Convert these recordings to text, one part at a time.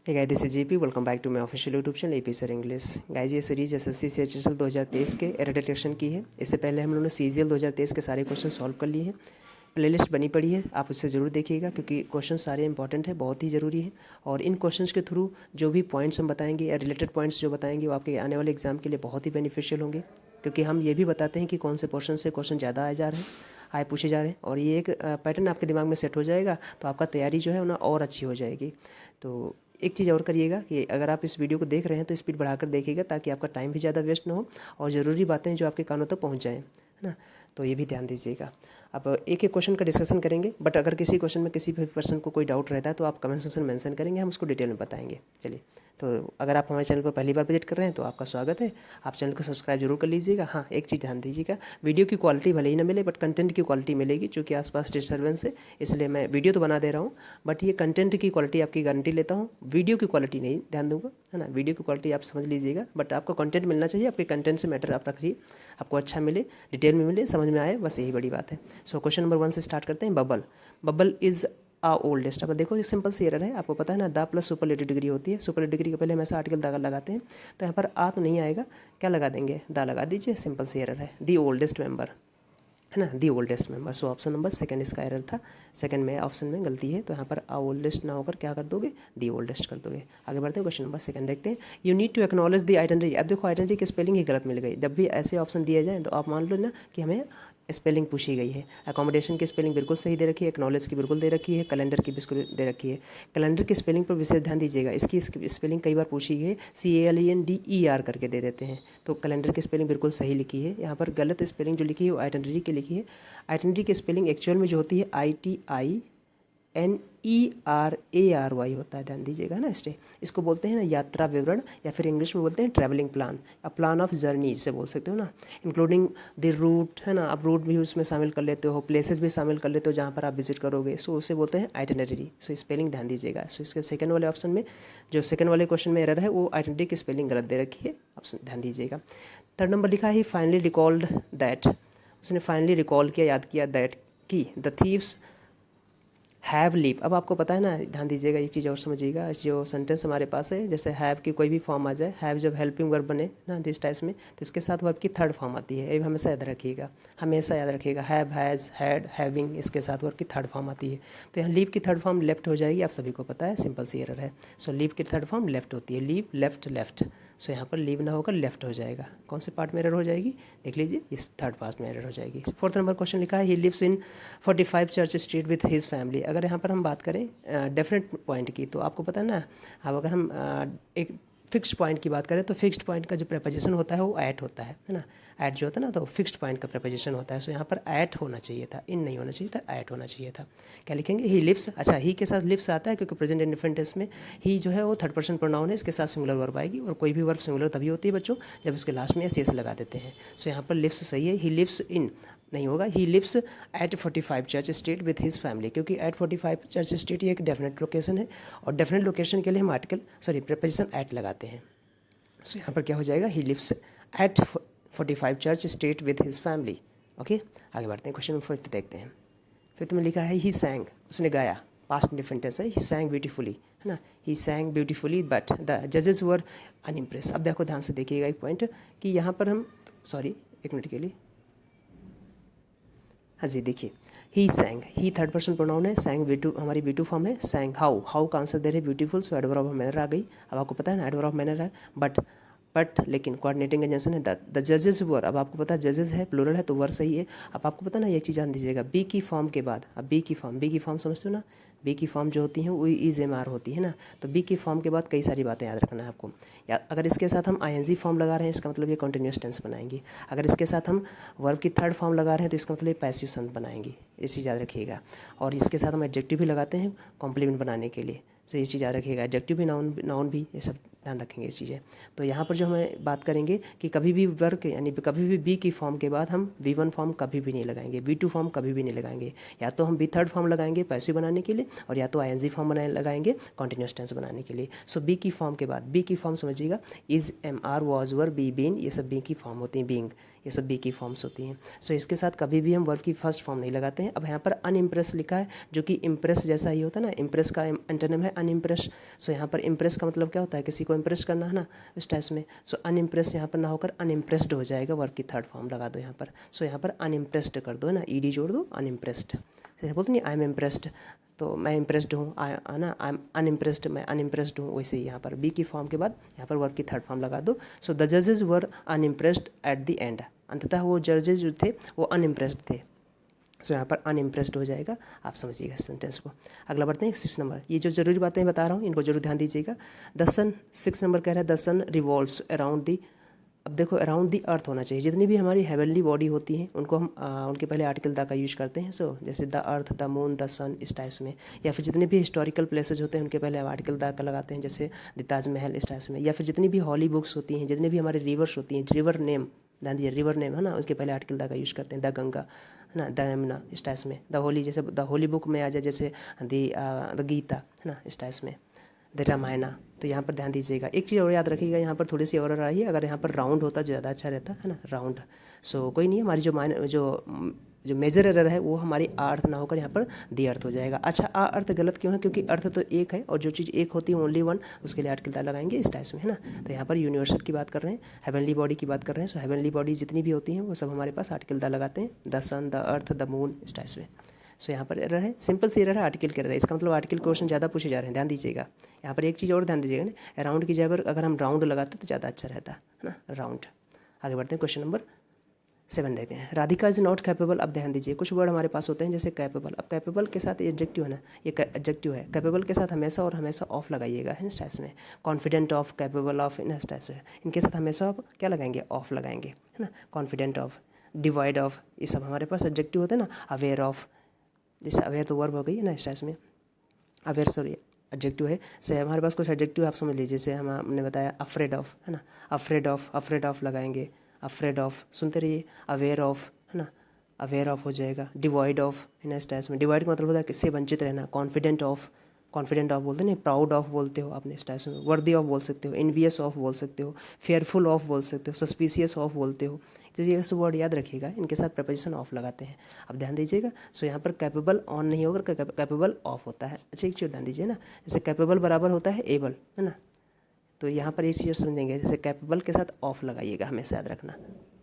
Hey guys, this is GP. Welcome back to my official YouTube channel AP sir English. Guys, ये series SSC CHSL 2023 के error detection की है। इससे पहले हम लोगों ने सीजीएल 2023 के सारे क्वेश्चन सॉल्व कर लिए हैं। प्लेलिस्ट बनी पड़ी है, आप उससे ज़रूर देखिएगा क्योंकि क्वेश्चन सारे इंपॉर्टेंट है, बहुत ही ज़रूरी है। और इन क्वेश्चंस के थ्रू जो भी पॉइंट्स हम बताएंगे या रिलेटेड पॉइंट्स जो बताएंगे वो आपके आने वाले एग्जाम के लिए बहुत ही बेनिफिशियल होंगे, क्योंकि हम ये भी बताते हैं कि कौन से पोर्शन से क्वेश्चन ज़्यादा आए जा रहे हैं, आए पूछे जा रहे हैं। और ये एक पैटर्न आपके दिमाग में सेट हो जाएगा तो आपका तैयारी जो है ना और अच्छी हो जाएगी। तो एक चीज़ और करिएगा कि अगर आप इस वीडियो को देख रहे हैं तो स्पीड बढ़ाकर देखिएगा ताकि आपका टाइम भी ज़्यादा वेस्ट ना हो और ज़रूरी बातें जो आपके कानों तक पहुंच जाएं, है ना। तो ये भी ध्यान दीजिएगा। अब एक एक क्वेश्चन का डिस्कशन करेंगे, बट अगर किसी क्वेश्चन में किसी भी पर्सन को कोई डाउट रहता है तो आप कमेंट सेक्शन में मेंशन करेंगे, हम उसको डिटेल में बताएंगे। चलिए, तो अगर आप हमारे चैनल पर पहली बार विजिट कर रहे हैं तो आपका स्वागत है। आप चैनल को सब्सक्राइब जरूर कर लीजिएगा। हाँ, एक चीज़ ध्यान दीजिएगा, वीडियो की क्वालिटी भले ही ना मिले बट कंटेंट की क्वालिटी मिलेगी, क्योंकि आसपास डिस्टर्बेंस है इसलिए मैं वीडियो तो बना दे रहा हूँ बट ये कंटेंट की क्वालिटी आपकी गारंटी लेता हूँ, वीडियो की क्वालिटी नहीं ध्यान दूंगा, है ना। वीडियो की क्वालिटी आप समझ लीजिएगा, बट आपको कंटेंट मिलना चाहिए, आपके कंटेंट से मैटर आप रखिए, आपको अच्छा मिले, डिटेल में मिले, समझ में आए, बस यही बड़ी बात है। सो क्वेश्चन नंबर 1 से स्टार्ट करते हैं। Bubble is a oldest. अब देखो ये सिंपल सी एरर है, आपको पता है ना, द प्लस सुपरलेटिव डिग्री होती है। सुपरलेटिव डिग्री के पहले हमेशा आर्टिकल द लगाते हैं, तो यहाँ पर आ तो नहीं आएगा, क्या लगा देंगे, द लगा दीजिए। सिंपल सी एरर है, दी ओल्डेस्ट मेंबर, है ना, दी oldest member. So option number second इसका एरर था, सेकंड में ऑप्शन में गलती है, तो यहाँ पर आ ओल्डेस्ट ना होकर क्या कर दोगे, दी ओल्डेस्ट कर दोगे। आगे बढ़ते हैं, क्वेश्चन नंबर सेकंड देखते हैं। You need to acknowledge the identity. अब देखो आइडेंटिटी की स्पेलिंग ही गलत मिल गई। जब भी ऐसे ऑप्शन दिए जाए तो आप मान लो ना कि हमें स्पेलिंग पूछी गई है। अकोमोडेशन की स्पेलिंग बिल्कुल सही दे रखी है, एक्नॉलेज की बिल्कुल दे रखी है, कैलेंडर की बिल्कुल दे रखी है। कैलेंडर की स्पेलिंग पर विशेष ध्यान दीजिएगा, इसकी स्पेलिंग कई बार पूछी गई है, CALENDER करके दे देते हैं, तो कैलेंडर की स्पेलिंग बिल्कुल सही लिखी है। यहाँ पर गलत स्पेलिंग जो लिखी है वो आइडेंटिटी की लिखी है। आइडेंटिटी की स्पेलिंग एक्चुअल में जो होती है ITINERARY होता है, ध्यान दीजिएगा ना। इसको बोलते हैं ना यात्रा विवरण, या फिर इंग्लिश में बोलते हैं ट्रैवलिंग प्लान, या प्लान ऑफ जर्नी जिसे बोल सकते हो ना, इंक्लूडिंग द रूट, है ना। आप रूट भी उसमें शामिल कर लेते हो, प्लेसेस भी शामिल कर लेते हो जहाँ पर आप विजिट करोगे, सो उसे बोलते हैं आइटिनरी। सो स्पेलिंग ध्यान दीजिएगा। सो इसके सेकंड वाले ऑप्शन में, जो सेकंड वाले क्वेश्चन में एरर है, वो आइडेंटिटी की स्पेलिंग गलत दे रखी है, ऑप्शन ध्यान दीजिएगा। थर्ड नंबर लिखा है, ही फाइनली रिकॉल्ड दैट, उसने फाइनली रिकॉल किया, याद किया, दैट की द थीव्स हैव लीव। अब आपको पता है ना, ध्यान दीजिएगा, ये चीज़ और समझिएगा। जो सेंटेंस हमारे पास है, जैसे हैव की कोई भी फॉर्म आ जाए, हैव जब हेल्पिंग वर्ब बने ना दिस टाइप्स में, तो इसके साथ वर्ब की थर्ड फॉर्म आती है। ये हमेशा याद रखिएगा, हमेशा याद रखिएगा। हैव, हैज़, हैड, हैविंग, इसके साथ वर्ब की थर्ड फॉर्म आती है। तो यहाँ लीव की थर्ड फॉर्म लेफ्ट हो जाएगी, आप सभी को पता है, सिंपल सी एरर है। सो लीव की थर्ड फॉर्म लेफ्ट होती है, लीव लेफ्ट लेफ्ट। सो यहाँ पर लीव ना होकर लेफ्ट हो जाएगा। कौन से पार्ट में एरर हो जाएगी, देख लीजिए, इस थर्ड पार्ट में एरर हो जाएगी। फोर्थ नंबर क्वेश्चन लिखा है, he lives in 45 church street with his family. अगर यहाँ पर हम बात करें डेफिनेट पॉइंट की, तो आपको पता है ना, अब अगर हम एक फिक्स्ड पॉइंट की बात करें तो फिक्स्ड पॉइंट का जो प्रेपोजिशन होता है वो एट होता है ना। एट जो होता है ना, तो फिक्स्ड पॉइंट का प्रेपोजिशन होता है। सो यहाँ पर एट होना चाहिए था, इन नहीं होना चाहिए था, एट होना चाहिए था। क्या लिखेंगे, ही लिव्स। अच्छा, ही के साथ लिव्स आता है क्योंकि प्रेजेंट इंडेफिनिट टेंस में ही जो है वो थर्ड पर्सन प्रोनाउन है, इसके साथ सिंगुलर वर्ब आएगी, और कोई भी वर्ब सिंगुलर तभी होती है बच्चों जब इसके लास्ट में एस लगा देते हैं। सो यहाँ पर लिव्स सही है, ही लिव्स इन नहीं होगा, he lives at 45 church street with his family, क्योंकि एट 45 चर्च स्ट्रीट ये एक डेफिनेट लोकेशन है, और डेफिनेट लोकेशन के लिए हम प्रेपोजिशन एट लगाते हैं। सो यहाँ पर क्या हो जाएगा, he lives at 45 church street with his family. Okay, आगे बढ़ते हैं, क्वेश्चन नंबर 5 देखते हैं। फिफ्थ में लिखा है, ही सैंग, उसने गाया, पास्ट इंडेफिनिट टेंस है, ही सैंग ब्यूटीफुली, है ना, ही सैंग ब्यूटीफुली बट द जजेस वर अनइम्प्रेस। अब देखो ध्यान से देखिएगा एक पॉइंट कि यहाँ पर हम, सॉरी एक मिनट के लिए, हाँ जी देखिए, he sang, he third person pronoun है, सैंग वी टू हमारी वी टू फॉर्म है, सैंग हाउ, हाउ का आंसर दे रहे beautiful, so adverb of manner आ गई। अब आपको पता है ना एडवर्ब ऑफ मैनर है, बट लेकिन कोऑर्डिनेटिंग कंजंक्शन है द जजेस वर। अब आपको पता है जजेस है, प्लूरल है, तो वर सही है। अब आपको पता ना, ये चीज़ ध्यान दीजिएगा, बी की फॉर्म के बाद, अब बी की फॉर्म समझते हो ना, बी की फॉर्म जो होती है वो इज एम आर होती है ना, तो बी की फॉर्म के बाद कई सारी बातें याद रखना है आपको। या अगर इसके साथ हम ING फॉर्म लगा रहे हैं, इसका मतलब ये कंटिन्यूस टेंस बनाएंगे। अगर इसके साथ हम वर्ब की थर्ड फॉर्म लगा रहे हैं तो इसका मतलब पैसिव सेंस बनाएंगे, ये चीज़ याद रखिएगा। और इसके साथ हम एडजेक्टिव भी लगाते हैं कॉम्प्लीमेंट बनाने के लिए, तो ये चीज़ याद रखिएगा, एडजेक्टिव भी, नाउन भी, ये सब ध्यान रखेंगे इस चीज़ें। तो यहाँ पर जो हमें बात करेंगे कि कभी भी वर्क यानी कभी भी बी की फॉर्म के बाद हम V1 फॉर्म कभी भी नहीं लगाएंगे, V2 फॉर्म कभी भी नहीं लगाएंगे। या तो हम V3 फॉर्म लगाएंगे पैसिव बनाने के लिए, और या तो ING फॉर्म लगाएंगे कॉन्टिन्यूस टेंस बनाने के लिए। सो बी की फॉर्म के बाद, बी की फॉर्म समझिएगा, is, am are, was, were, be, been, ये सब बी की फॉर्म होती हैं, बींग, ये सब बी की फॉर्म्स होती हैं। सो इसके साथ कभी भी हम वर्ब की फर्स्ट फॉर्म नहीं लगाते हैं। अब यहाँ पर अनइम्प्रेस लिखा है, जो कि इम्प्रेस जैसा ही होता है ना, इम्प्रेस का एंटोनिम है अनइम्प्रेस। सो यहाँ पर इम्प्रेस का मतलब क्या होता है, किसी को इम्प्रेस करना है ना इस टाइप में। सो अनइम्प्रेस यहाँ पर ना होकर अनइम्प्रेस्ड हो जाएगा, वर्ब की थर्ड फॉर्म लगा दो यहाँ पर। सो यहाँ पर अनइम्प्रेस्ड कर दो, है ना, ईडी जोड़ दो, अनइम्प्रेस्ड। जैसे बोलते नहीं आई एम इम्प्रेस्ड, तो मैं इम्प्रेस्ड हूँ, है ना, आई एम अनइम्प्रेस्ड, मैं अनइम्प्रेस्ड हूँ। वैसे ही यहाँ पर बी की फॉर्म के बाद यहाँ पर वर्ब की थर्ड फॉर्म लगा दो। सो द जजेस वर अनइम्प्रेस्ड एट द एंड, अंततः वो जजेस जो थे वो अनइम्प्रेस्ड थे। सो यहाँ पर अनइम्प्रेस्ड हो जाएगा, आप समझिएगा इस सेंटेंस को। अगला बढ़ते हैं 6 नंबर। ये जो जरूरी बातें बता रहा हूँ इनको जरूर ध्यान दीजिएगा। द सन, 6 नंबर कह रहा है the sun revolves around the. अब देखो अराउंड दी अर्थ होना चाहिए। जितनी भी हमारी हेवनली बॉडी होती हैं उनको हम उनके पहले आर्टिकल द का यूज करते हैं। सो जैसे the earth, the moon, the sun, इस टाइप्स में। या फिर जितने भी हिस्टोरिकल प्लेसेज होते हैं उनके पहले आर्टिकल द का लगाते हैं, जैसे द ताजमहल, इस टाइप्स में। या फिर जितनी भी हॉली बुक्स होती हैं, जितने भी हमारे रिवर्स होती हैं, रिवर नेम, ध्यान दीजिए रिवर नेम, है ना, उनके पहले आर्टिकल द का यूज करते हैं। द गंगा, है ना, द यमुना, इस टाइप्स में। द होली, जैसे द होली बुक में आ जाए, जैसे द गीता, है ना, इस टाइप्स में। द रामायणा। तो यहाँ पर ध्यान दीजिएगा, एक चीज़ और याद रखिएगा, यहाँ पर थोड़ी सी और आई है, अगर यहाँ पर राउंड होता जो ज़्यादा अच्छा रहता है ना, राउंड। सो कोई नहीं, हमारी जो मेजर एरर है वो हमारी अर्थ ना होकर यहाँ पर दी अर्थ हो जाएगा। अच्छा, अर्थ गलत क्यों है, क्योंकि अर्थ तो एक है और जो चीज़ एक होती है ओनली वन, उसके लिए आर्टिकल द लगाएंगे इस टाइप में, है ना। तो यहाँ पर यूनिवर्सल की बात कर रहे हैं, हेवनली बॉडी की बात कर रहे हैं। सो हेवनली बॉडी जितनी भी होती हैं वो सब हमारे पास आर्टिकल द लगाते हैं, the sun, the earth, the moon, इस टाइप में। सो यहाँ पर एरर है, सिंपल सी एरर है, आर्टिकल का एरर है। इसका मतलब आर्टिकल क्वेश्चन ज़्यादा पूछे जा रहे हैं, ध्यान दीजिएगा। यहाँ पर एक चीज़ और ध्यान दीजिएगा ना, अराउंड की जगह पर अगर हम राउंड लगाते तो ज़्यादा अच्छा रहता है ना, राउंड। आगे बढ़ते हैं, क्वेश्चन नंबर 7 देखते हैं। Radhika is not capable. अब ध्यान दीजिए, कुछ वर्ड हमारे पास होते हैं जैसे कैपेबल। अब कैपेबल के साथ ये एडजेक्टिव है ना, ये एडजेक्टिव है। कैपेबल के साथ हमेशा और हमेशा ऑफ लगाइएगा, है ना, में। Confident of, capable of, in styles में इनके साथ हमेशा आप क्या लगाएंगे, ऑफ लगाएंगे, है ना। कॉन्फिडेंट ऑफ, डिवाइड ऑफ, ये सब हमारे पास एडजेक्टिव होते हैं ना। अवेयर ऑफ, जैसे अवेयर तो वर्ब हो गई है ना, इस टाइप में। अवेयर सॉरी एडजेक्टिव है। से हमारे पास कुछ एडजेक्टिव आप समझ लीजिए, जैसे हमने बताया अफ्रेड ऑफ, है ना, अफ्रेड ऑफ लगाएंगे, अफ्रेड ऑफ, सुनते रहिए, अवेयर ऑफ, है ना, अवेयर ऑफ हो जाएगा। डिवाइड ऑफ, है ना, इस टाइप में। डिवाइड का मतलब होता है किससे वंचित रहना। कॉन्फिडेंट ऑफ, कॉन्फिडेंट ऑफ बोलते हैं, प्राउड ऑफ बोलते हो आपने इस टाइप में। वर्दी ऑफ बोल सकते हो, इनवियस ऑफ बोल सकते हो, फेयरफुल ऑफ बोल सकते हो, सस्पिशियस ऑफ बोलते हो। तो ये सब वर्ड याद रखिएगा, इनके साथ प्रपोजिशन ऑफ लगाते हैं। अब ध्यान दीजिएगा, सो यहाँ पर कैपेबल ऑन नहीं होगा, कैपेबल ऑफ होता है। अच्छा, एक चीज़ ध्यान दीजिए ना, जैसे कैपेबल बराबर होता है एबल, है ना। तो यहाँ पर एक चीज़ समझेंगे, जैसे कैपेबल के साथ ऑफ लगाइएगा, हमेशा याद रखना।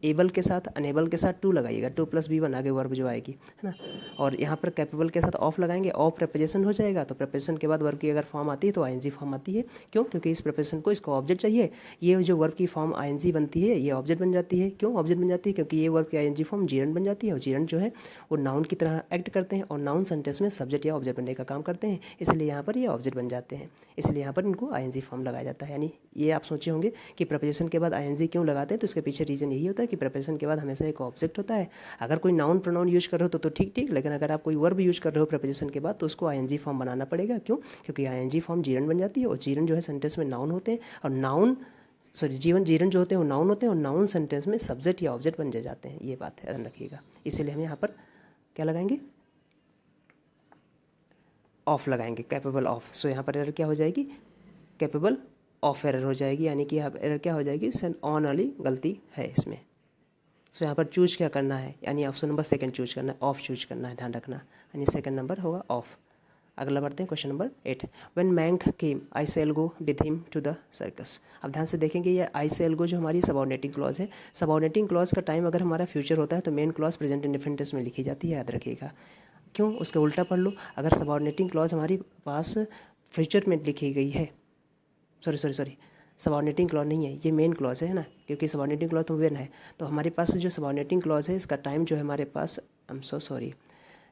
एबल के साथ, अनेबल के साथ टू लगाइएगा, 2 + B1 आगे वर्ब जो आएगी, है ना। और यहाँ पर कैपेबल के साथ ऑफ लगाएंगे, ऑफ प्रपोजिशन हो जाएगा। तो प्रपोजिशन के बाद वर्ब की अगर फॉर्म आती है तो ING फॉर्म आती है। क्यों? क्योंकि इस प्रपोजिशन को इसको ऑब्जेक्ट चाहिए। ये जो वर्ब की फॉर्म ING बनती है ये ऑब्जेक्ट बन जाती है। क्यों ऑब्जेक्ट बन जाती है? क्योंकि ये वर्ब की ING फॉर्म जीरंड बन जाती है, और जीरंड जो है वो नाउन की तरह एक्ट करते हैं, और नाउन सेंटेंस में सब्जेक्ट या ऑब्जेक्ट बनने का काम करते हैं। इसलिए यहाँ पर ये ऑब्जेक्ट बन जाते हैं, इसलिए यहाँ पर इनको ING फॉर्म लगाया जाता है। यानी ये आप सोचे होंगे कि प्रपोजिशन के बाद ING क्यों लगाते हैं, तो इसके पीछे रीज़न यही होता है कि प्रपोजिशन के बाद हमेशा एक ऑब्जेक्ट होता है। अगर कोई नाउन प्रोनाउन यूज कर रहे हो तो ठीक ठीक, लेकिन अगर आप कोई वर्ब यूज कर रहे हो प्रपोजिशन के बाद तो उसको ING फॉर्म बनाना पड़ेगा। क्यों? क्योंकि ING फॉर्म जीरंड बन जाती है, और जीरंड जो है सेंटेंस में नाउन होते हैं, और नाउन जीरंड जो होते हैं वो नाउन होते हैं, और नाउन सेंटेंस में सब्जेक्ट या ऑब्जेक्ट बन जाते हैं। ये बात ध्यान रखिएगा, इसीलिए हम यहाँ पर क्या लगाएंगे, ऑफ लगाएंगे, कैपेबल ऑफ। सो यहाँ पर एरर क्या हो जाएगी, कैपेबल ऑफ एरर हो जाएगी, यानी कि यहाँ एरर क्या हो जाएगी, ऑन वाली गलती है इसमें। सो यहाँ पर चूज क्या करना है, यानी ऑप्शन नंबर 2 चूज करना है, ऑफ चूज करना है, ध्यान रखना, यानी 2 नंबर होगा ऑफ। अगला बढ़ते हैं, question number 8। When Mank came I shall go with him to the circus. अब ध्यान से देखेंगे, ये आई शैल गो जो हमारी सबऑर्डिनेटिंग क्लॉज है, सबऑर्डिनेटिंग क्लॉज का टाइम अगर हमारा फ्यूचर होता है तो main clause present indefinite tense में लिखी जाती है, याद रखिएगा। क्यों? उसके उल्टा पढ़ लो, अगर सबऑर्डिनेटिंग क्लॉज हमारी पास फ्यूचर में लिखी गई है, सॉरी सबऑर्डिनेटिंग क्लॉज नहीं है, ये मेन क्लॉज है ना, क्योंकि सबऑर्डिनेटिंग क्लॉज तो वेन है। तो हमारे पास जो सबऑर्डिनेटिंग क्लॉज है इसका टाइम जो है हमारे पास, आई एम सो सॉरी,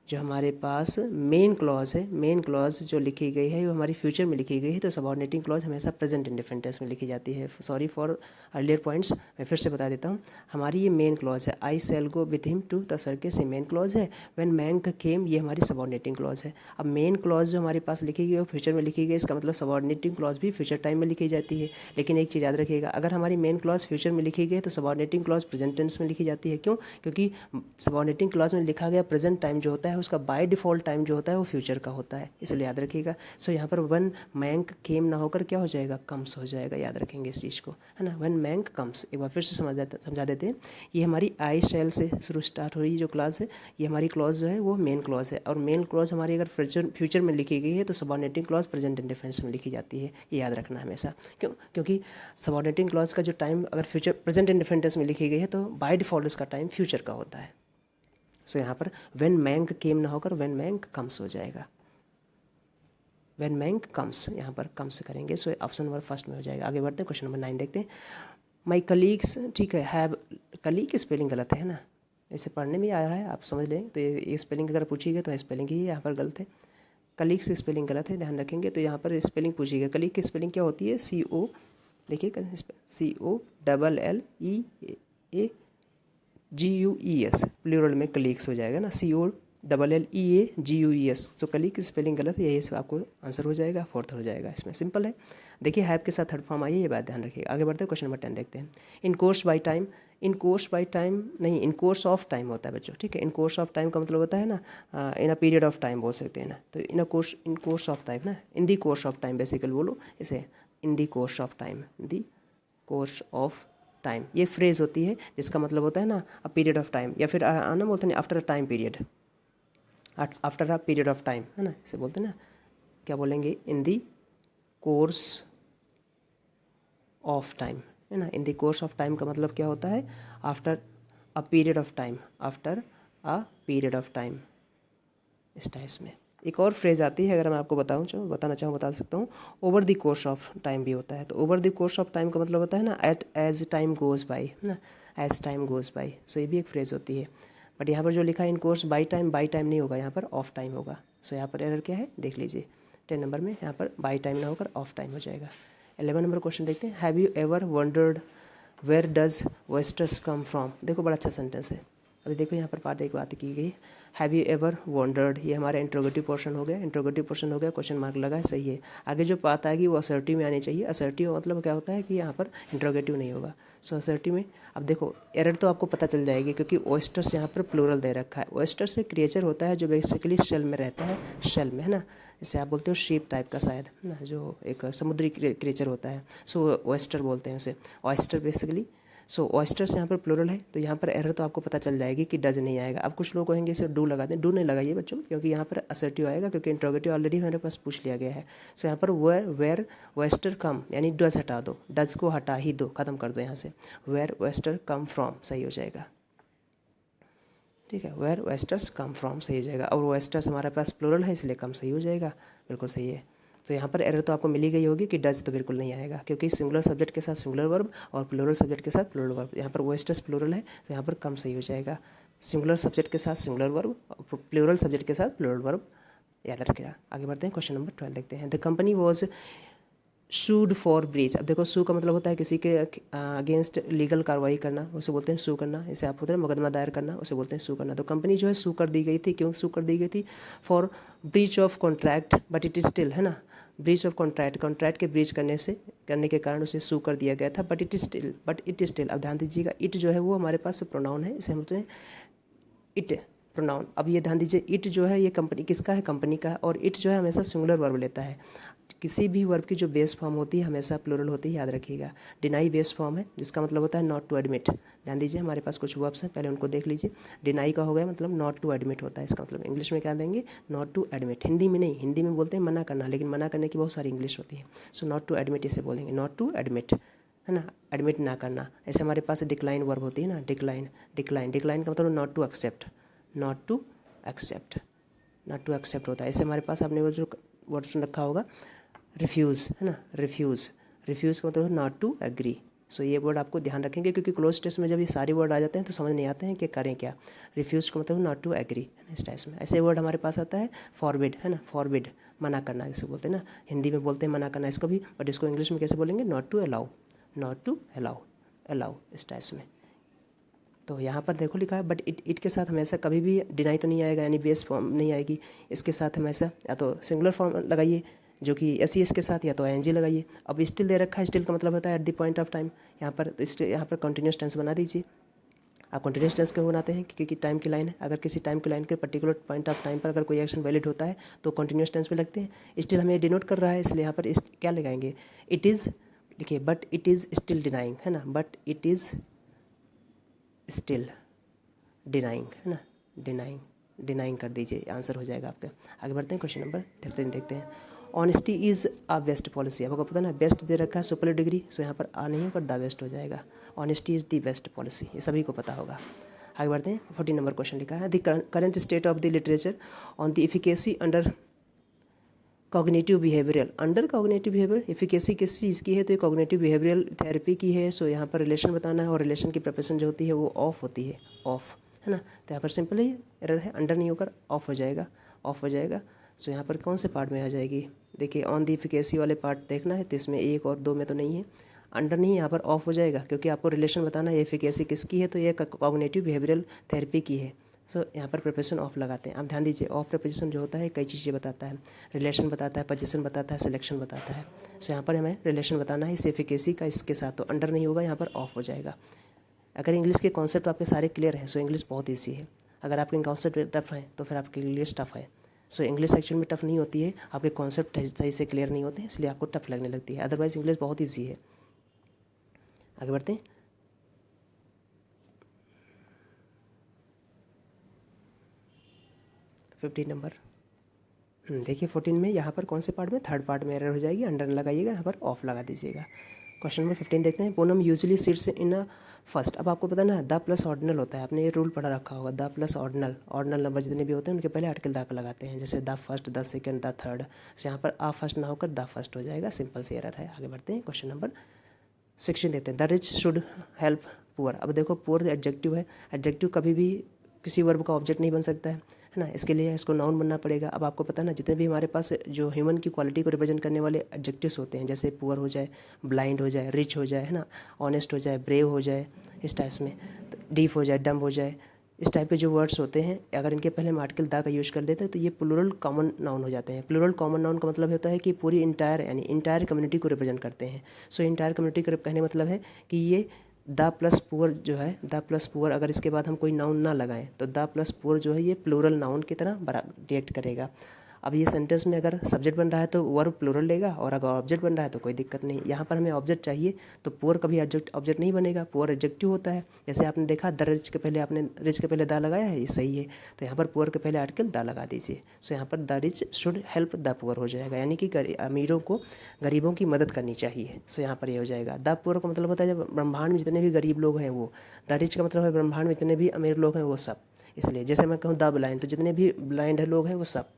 जो हमारे पास मेन क्लॉज है, मेन क्लॉज जो लिखी गई है वो हमारी फ्यूचर में लिखी गई है, तो सबऑर्डिनेटिंग क्लॉज हमेशा प्रेजेंट इंडेफिनिट टेंस में लिखी जाती है। सॉरी फॉर अर्लियर पॉइंट्स, मैं फिर से बता देता हूँ। हमारी ये मेन क्लॉज है, I shall go with him to the circus, ये मेन क्लॉज है। व्हेन मैंक केम, ये हमारी सबऑर्डिनेटिंग क्लॉज है। अब मेन क्लॉज जो हमारे पास लिखी गई है वो फ्यूचर में लिखी गई है, इसका मतलब सबऑर्डिनेटिंग क्लॉज भी फ्यूचर टाइम में लिखी जाती है। लेकिन एक चीज़ याद रखिएगा, अगर हमारी मेन क्लॉज फ्यूचर में लिखी गई है तो सबऑर्डिनेटिंग क्लॉज प्रेजेंट टेंस में लिखी जाती है। क्यों? क्योंकि सबऑर्डिनेटिंग क्लॉज में लिखा गया प्रेजेंट टाइम जो होता है उसका बाय डिफॉल्ट टाइम जो होता है वो फ्यूचर का होता है, इसलिए याद रखिएगा। सो यहाँ पर वन मैंक केम ना होकर क्या हो जाएगा, कम्स हो जाएगा, याद रखेंगे इस चीज़ को, है ना। वन मैंक कम्स, एक बार फिर से समझा देते हैं। ये हमारी आई शैल से शुरू स्टार्ट हो रही जो क्लॉज है, ये हमारी क्लॉज जो है वो मेन क्लॉज है, और मेन क्लॉज हमारी अगर फ्यूचर में लिखी गई है तो सबऑर्डिनेटिंग क्लॉज प्रेजेंट इंडेफिनिट में लिखी जाती है, ये याद रखना हमेशा। क्यों? क्योंकि सबऑर्डिनेटिंग क्लॉज का जो टाइम अगर फ्यूचर प्रेजेंट इंडेफिनिट में लिखी गई है तो बाय डिफॉल्ट उसका टाइम फ्यूचर का होता है। सो यहाँ पर व्हेन मैंक केम ना होकर व्हेन मैंक कम्स हो जाएगा, व्हेन मैंक कम्स, यहाँ पर कम्स करेंगे। सो ऑप्शन नंबर फर्स्ट में हो जाएगा। आगे बढ़ते हैं, क्वेश्चन नंबर 9 देखते हैं। माई कलीग्स, ठीक है, हैव, कलीग की स्पेलिंग गलत है ना, इसे पढ़ने में आ रहा है, आप समझ लें। तो ये स्पेलिंग अगर पूछी गई तो स्पेलिंग ही यहाँ पर गलत है, कलीग्स की स्पेलिंग गलत है, ध्यान रखेंगे। तो यहाँ पर स्पेलिंग पूछी गई, कलीग की स्पेलिंग क्या होती है, CO, देखिए COLLEAGUES, प्लूरल में कलीग्स हो जाएगा ना, COLLEAGUES। तो कलीग की स्पेलिंग गलत है, यही आपको आंसर हो जाएगा, फोर्थ हो जाएगा, इसमें सिंपल है। देखिए हैव के साथ थर्ड फॉर्म आई है, ये बात ध्यान रखिएगा। आगे बढ़ते हैं, क्वेश्चन नंबर 10 देखते हैं। In course by time, in course by time नहीं, इन कोर्स ऑफ टाइम होता है बच्चों, ठीक है। इन कोर्स ऑफ टाइम का मतलब होता है ना, इन अ पीरियड ऑफ टाइम बोल सकते हैं ना, तो इन कोर्स ऑफ टाइम ना, in the course of time basically बोलो इसे, in the course of time, the course of time, ये फ्रेज होती है जिसका मतलब होता है ना अ पीरियड ऑफ टाइम, या फिर आना बोलते हैं after a time period, after a period of time, है ना, इसे बोलते हैं ना, क्या बोलेंगे, इन दी कोर्स ऑफ टाइम, है ना। In the course of time का मतलब क्या होता है, after a period of time, after a period of time, इस टाइप्स में। एक और फ्रेज आती है, अगर मैं आपको बताना चाहूँ बता सकता हूँ, over the course of time भी होता है। तो over the course of time का मतलब होता है ना at as time goes by, है ना, as time goes by. So ये भी एक फ्रेज होती है, बट यहाँ पर जो लिखा है इन कोर्स बाई टाइम नहीं होगा, यहाँ पर ऑफ टाइम होगा। सो यहाँ पर एरर क्या है देख लीजिए, 10 नंबर में यहाँ पर बाई टाइम ना होकर ऑफ टाइम हो जाएगा। 11 नंबर क्वेश्चन देखते हैं। Have you ever wondered where does westers come from, देखो बड़ा अच्छा सेंटेंस है। अभी देखो यहाँ पर पार्ट एक बात की गई, हैव यू एवर वंडर्ड, ये हमारा इंट्रोगेटिव पोर्शन हो गया, इंट्रोगेटिव पोर्शन हो गया, क्वेश्चन मार्क लगा है, सही है। आगे जो बात आएगी वो असर्टिव में आनी चाहिए। असर्टिव मतलब क्या होता है कि यहाँ पर इंट्रोगेटिव नहीं होगा। सो असर्टिव में अब देखो एरर तो आपको पता चल जाएगी, क्योंकि ओएस्टर्स यहाँ पर प्लूरल दे रखा है। ओएस्टर्स एक क्रिएचर होता है जो बेसिकली शेल में रहता है, शेल में, है ना, जैसे आप बोलते हो शीप टाइप का शायद, है ना, जो एक समुद्री क्रिएचर होता है। सो ओएस्टर बोलते हैं उसे, ऑयस्टर बेसिकली। सो ऑयस्टर्स यहाँ पर प्लूरल है, तो यहाँ पर एरर तो आपको पता चल जाएगी कि डज नहीं आएगा। अब कुछ लोग कहेंगे इसे डू लगा दें, डू नहीं लगाइए बच्चों, क्योंकि यहाँ पर असर्टिव आएगा, क्योंकि इंट्रोगेटिव ऑलरेडी मेरे पास पूछ लिया गया है। सो यहाँ पर वेयर वेस्टर कम, यानी डज हटा दो, डज को हटा ही दो, खत्म कर दो यहाँ से, वेयर वेस्टर कम फ्रॉम सही हो जाएगा, ठीक है, वेयर वेस्टर्स कम फ्रॉम सही हो जाएगा। और वेस्टर्स हमारे पास प्लूरल है इसलिए कम सही हो जाएगा, बिल्कुल सही है। तो यहाँ पर एरर तो आपको मिली गई होगी कि डज तो बिल्कुल नहीं आएगा, क्योंकि सिंगुलर सब्जेक्ट के साथ सिंगुलर वर्ब और प्लूरल सब्जेक्ट के साथ प्लूरल वर्ब, यहाँ पर वेस्टर्स प्लूरल है तो यहाँ पर कम सही हो जाएगा। सिंगुलर सब्जेक्ट के साथ सिंगुलर वर्ब और प्लूरल सब्जेक्ट के साथ प्लूरल वर्ब, याद रखिएगा। आगे बढ़ते हैं, क्वेश्चन नंबर 12 देखते हैं। The company was sued for breach, अब देखो सू का मतलब होता है किसी के अगेंस्ट लीगल कार्रवाई करना, उसे बोलते हैं सू करना। इसे आप होते हैं मुकदमा दायर करना, उसे बोलते हैं सू करना। तो कंपनी जो है सू कर दी गई थी, क्यों सू कर दी गई थी, for breach of contract but it is still, है ना, ब्रीच ऑफ कॉन्ट्रैक्ट के ब्रीच करने के कारण उसे सू कर दिया गया था, बट इट इज स्टिल। अब ध्यान दीजिएगा, इट जो है वो हमारे पास प्रोनाउन है, इसे हम बोलते हैं इट प्रोनाउन। अब ये ध्यान दीजिए, इट जो है ये कंपनी किसका है, कंपनी का है, और इट जो है हमेशा सिंगुलर वर्ब लेता है। किसी भी वर्ब की जो बेस फॉर्म होती है हमेशा प्लूरल होती है, याद रखिएगा। डिनाई बेस फॉर्म है, जिसका मतलब होता है नॉट टू एडमिट। ध्यान दीजिए, हमारे पास कुछ वर्ब्स हैं, पहले उनको देख लीजिए। डिनाई का हो गया मतलब नॉट टू एडमिट होता है, इसका मतलब इंग्लिश में क्या देंगे, नॉट टू एडमिट। हिंदी में नहीं, हिंदी में बोलते हैं मना करना, लेकिन मना करने की बहुत सारी इंग्लिश होती है। सो नॉट टू एडमिट इसे बोलेंगे, नॉट टू एडमिट, है ना, एडमिट ना करना। ऐसे हमारे पास डिक्लाइन वर्ब होती है ना, डिक्लाइन का मतलब not to accept, not to accept होता है। ऐसे हमारे पास आपने वो जो वर्ड सुन रखा होगा रिफ्यूज़, है ना, रिफ्यूज़ का मतलब नॉट टू एग्री, सो ये वर्ड आपको ध्यान रखेंगे, क्योंकि क्लोज टेस्ट में जब ये सारे वर्ड आ जाते हैं तो समझ नहीं आते हैं कि करें क्या। रिफ्यूज का मतलब नॉट टू एग्री, है ना, इस टाइप में। ऐसे वर्ड हमारे पास आता है फॉरबिड, है ना, फॉरबिड मना करना इसे बोलते हैं ना, हिंदी में बोलते हैं मना करना इसको भी, बट इसको इंग्लिश में कैसे बोलेंगे, not to allow, not to allow, allow इस टाइप में। तो यहाँ पर देखो लिखा है, बट इट के साथ हमेशा कभी भी डिनाई तो नहीं आएगा, यानी बेस फॉर्म नहीं आएगी। इसके साथ हमेशा या तो सिंगुलर फॉर्म लगाइए जो कि एस के साथ, या तो ING लगाइए। अब स्टिल दे रखा है, स्टिल का मतलब होता है at the point of time. यहाँ पर तो यहाँ पर कंटिन्यूस टेंस बना दीजिए। आप कंटिन्यूस टेंस क्यों बनाते हैं, क्योंकि टाइम की लाइन है। अगर किसी टाइम की लाइन के पर्टिकुलर पॉइंट ऑफ टाइम पर अगर कोई एक्शन वैलिड होता है तो कंटिन्यूस टेंस में लगते हैं। स्टिल हमें डिनोट कर रहा है, इसलिए यहाँ पर क्या लगाएंगे, इट इज़ लिखिए, but it is still denying, है ना, but it is still denying, है ना, डिनाइंग, डिनाइंग कर दीजिए, आंसर हो जाएगा आपका। आगे बढ़ते हैं, क्वेश्चन नंबर 13 देखते हैं। Honesty is a best policy. आपको पता ना बेस्ट दे रखा है सुपर डिग्री, सो यहाँ पर आ नहीं होकर द बेस्ट हो जाएगा। Honesty is the best policy, ये सभी को पता होगा। आगे बढ़ते हैं, 14 नंबर क्वेश्चन लिखा है, the current state of the literature on the efficacy under cognitive behavioural, under cognitive behaviour efficacy किस चीज़ की है, तो ये कॉग्निटिव बिहेवियरल थेरेपी की है। सो यहाँ पर रिलेशन बताना है, और रिलेशन की प्रिपरेशन जो होती है वो ऑफ होती है, ऑफ, है ना। तो यहाँ पर सिंपल ही एरर है, अंडर नहीं होकर ऑफ हो जाएगा, ऑफ हो जाएगा। सो यहाँ पर कौन से पार्ट में आ जाएगी, देखिए ऑन दी एफिकेसी वाले पार्ट देखना है, तो इसमें 1 और 2 में तो नहीं है, अंडर नहीं, यहाँ पर ऑफ हो जाएगा, क्योंकि आपको रिलेशन बताना है एफिकेसी किसकी है, तो ये कॉग्निटिव बिहेवियरल थेरेपी की है। सो यहाँ पर प्रिपरेशन ऑफ लगाते हैं। आप ध्यान दीजिए, ऑफ प्रिपरेशन जो होता है कई चीज़ें बताता है, रिलेशन बताता है, पोजीशन बताता है, सिलेक्शन बताता है। सो यहाँ पर हमें रिलेशन बताना है इस एफिकेसी का इसके साथ, तो अंडर नहीं होगा, यहाँ पर ऑफ हो जाएगा। अगर इंग्लिश के कॉन्सेप्ट आपके सारे क्लियर हैं, सो इंग्लिश बहुत ईजी है। अगर आपके कॉन्सेप्ट टफ है तो फिर आपके इंग्लिश टफ है। सो इंग्लिश एक्चुअल में टफ नहीं होती है, आपके कॉन्सेप्ट सही से क्लियर नहीं होते हैं, इसलिए आपको टफ लगने लगती है, अदरवाइज इंग्लिश बहुत ईजी है। आगे बढ़ते हैं, फिफ्टीन नंबर। देखिए 14 में यहाँ पर कौन से पार्ट में, थर्ड पार्ट में एरर हो जाएगी, अंडर लगाइएगा, यहाँ पर ऑफ लगा दीजिएगा। क्वेश्चन नंबर 15 देखते हैं, Poonam usually sits in a first. अब आपको पता ना द प्लस ऑर्डिनल होता है, आपने ये रूल पढ़ा रखा होगा, the plus ordinal, ordinal number जितने भी होते हैं उनके पहले आर्टिकल द लगाते हैं, जैसे the first, the second, the third. So यहाँ पर आ फर्स्ट ना होकर द फर्स्ट हो जाएगा, सिंपल सी एरर है। आगे बढ़ते हैं, क्वेश्चन नंबर 16 देखते हैं, the rich should help poor. अब देखो पुअर एडजेक्टिव है, एडजेक्टिव कभी भी किसी वर्ब का ऑब्जेक्ट नहीं बन सकता है ना, इसके लिए इसको नाउन बनना पड़ेगा। अब आपको पता है ना, जितने भी हमारे पास जो ह्यूमन की क्वालिटी को रिप्रेजेंट करने वाले एडजेक्टिव्स होते हैं, जैसे पुअर हो जाए, ब्लाइंड हो जाए, रिच हो जाए, है ना, ऑनेस्ट हो जाए, ब्रेव हो जाए, इस टाइप में, डीप हो जाए, डम हो जाए, इस टाइप के जो वर्ड्स होते हैं, अगर इनके पहले हम आर्टिकल दा का यूज़ कर देते हैं तो ये प्लूरल कॉमन नाउन हो जाते हैं। प्लूरल कॉमन नाउन का मतलब होता है कि पूरी इंटायर, यानी इंटायर कम्युनिटी को रिप्रेजेंट करते हैं। सो इंटायर कम्युनिटी का कहने मतलब है कि ये द प्लस पुअर जो है, द प्लस पुअर अगर इसके बाद हम कोई नाउन ना लगाएं तो द प्लस पुअर जो है ये प्लूरल नाउन की तरह रिएक्ट करेगा। अब ये सेंटेंस में अगर सब्जेक्ट बन रहा है तो वर्ब प्लूरल लेगा, और अगर ऑब्जेक्ट बन रहा है तो कोई दिक्कत नहीं। यहाँ पर हमें ऑब्जेक्ट चाहिए, तो पुअर कभी ऑब्जेक्ट नहीं बनेगा, पुअर एडजेक्टिव होता है। जैसे आपने देखा द रिच के पहले आपने रिच के पहले दा लगाया है, ये सही है, तो यहाँ पर पुअर के पहले आर्टिकल दा लगा दीजिए। सो यहाँ पर the rich should help the poor हो जाएगा, यानी कि अमीरों को गरीबों की मदद करनी चाहिए। सो यहाँ पर ये हो जाएगा। द पुअर का मतलब होता है जब ब्रह्मांड में जितने भी गरीब लोग हैं वो, द रिच का मतलब है ब्रह्मांड में जितने भी अमीर लोग हैं वो सब। इसलिए जैसे मैं कहूँ द ब्लाइंड, तो जितने भी ब्लाइंड लोग हैं वो सब,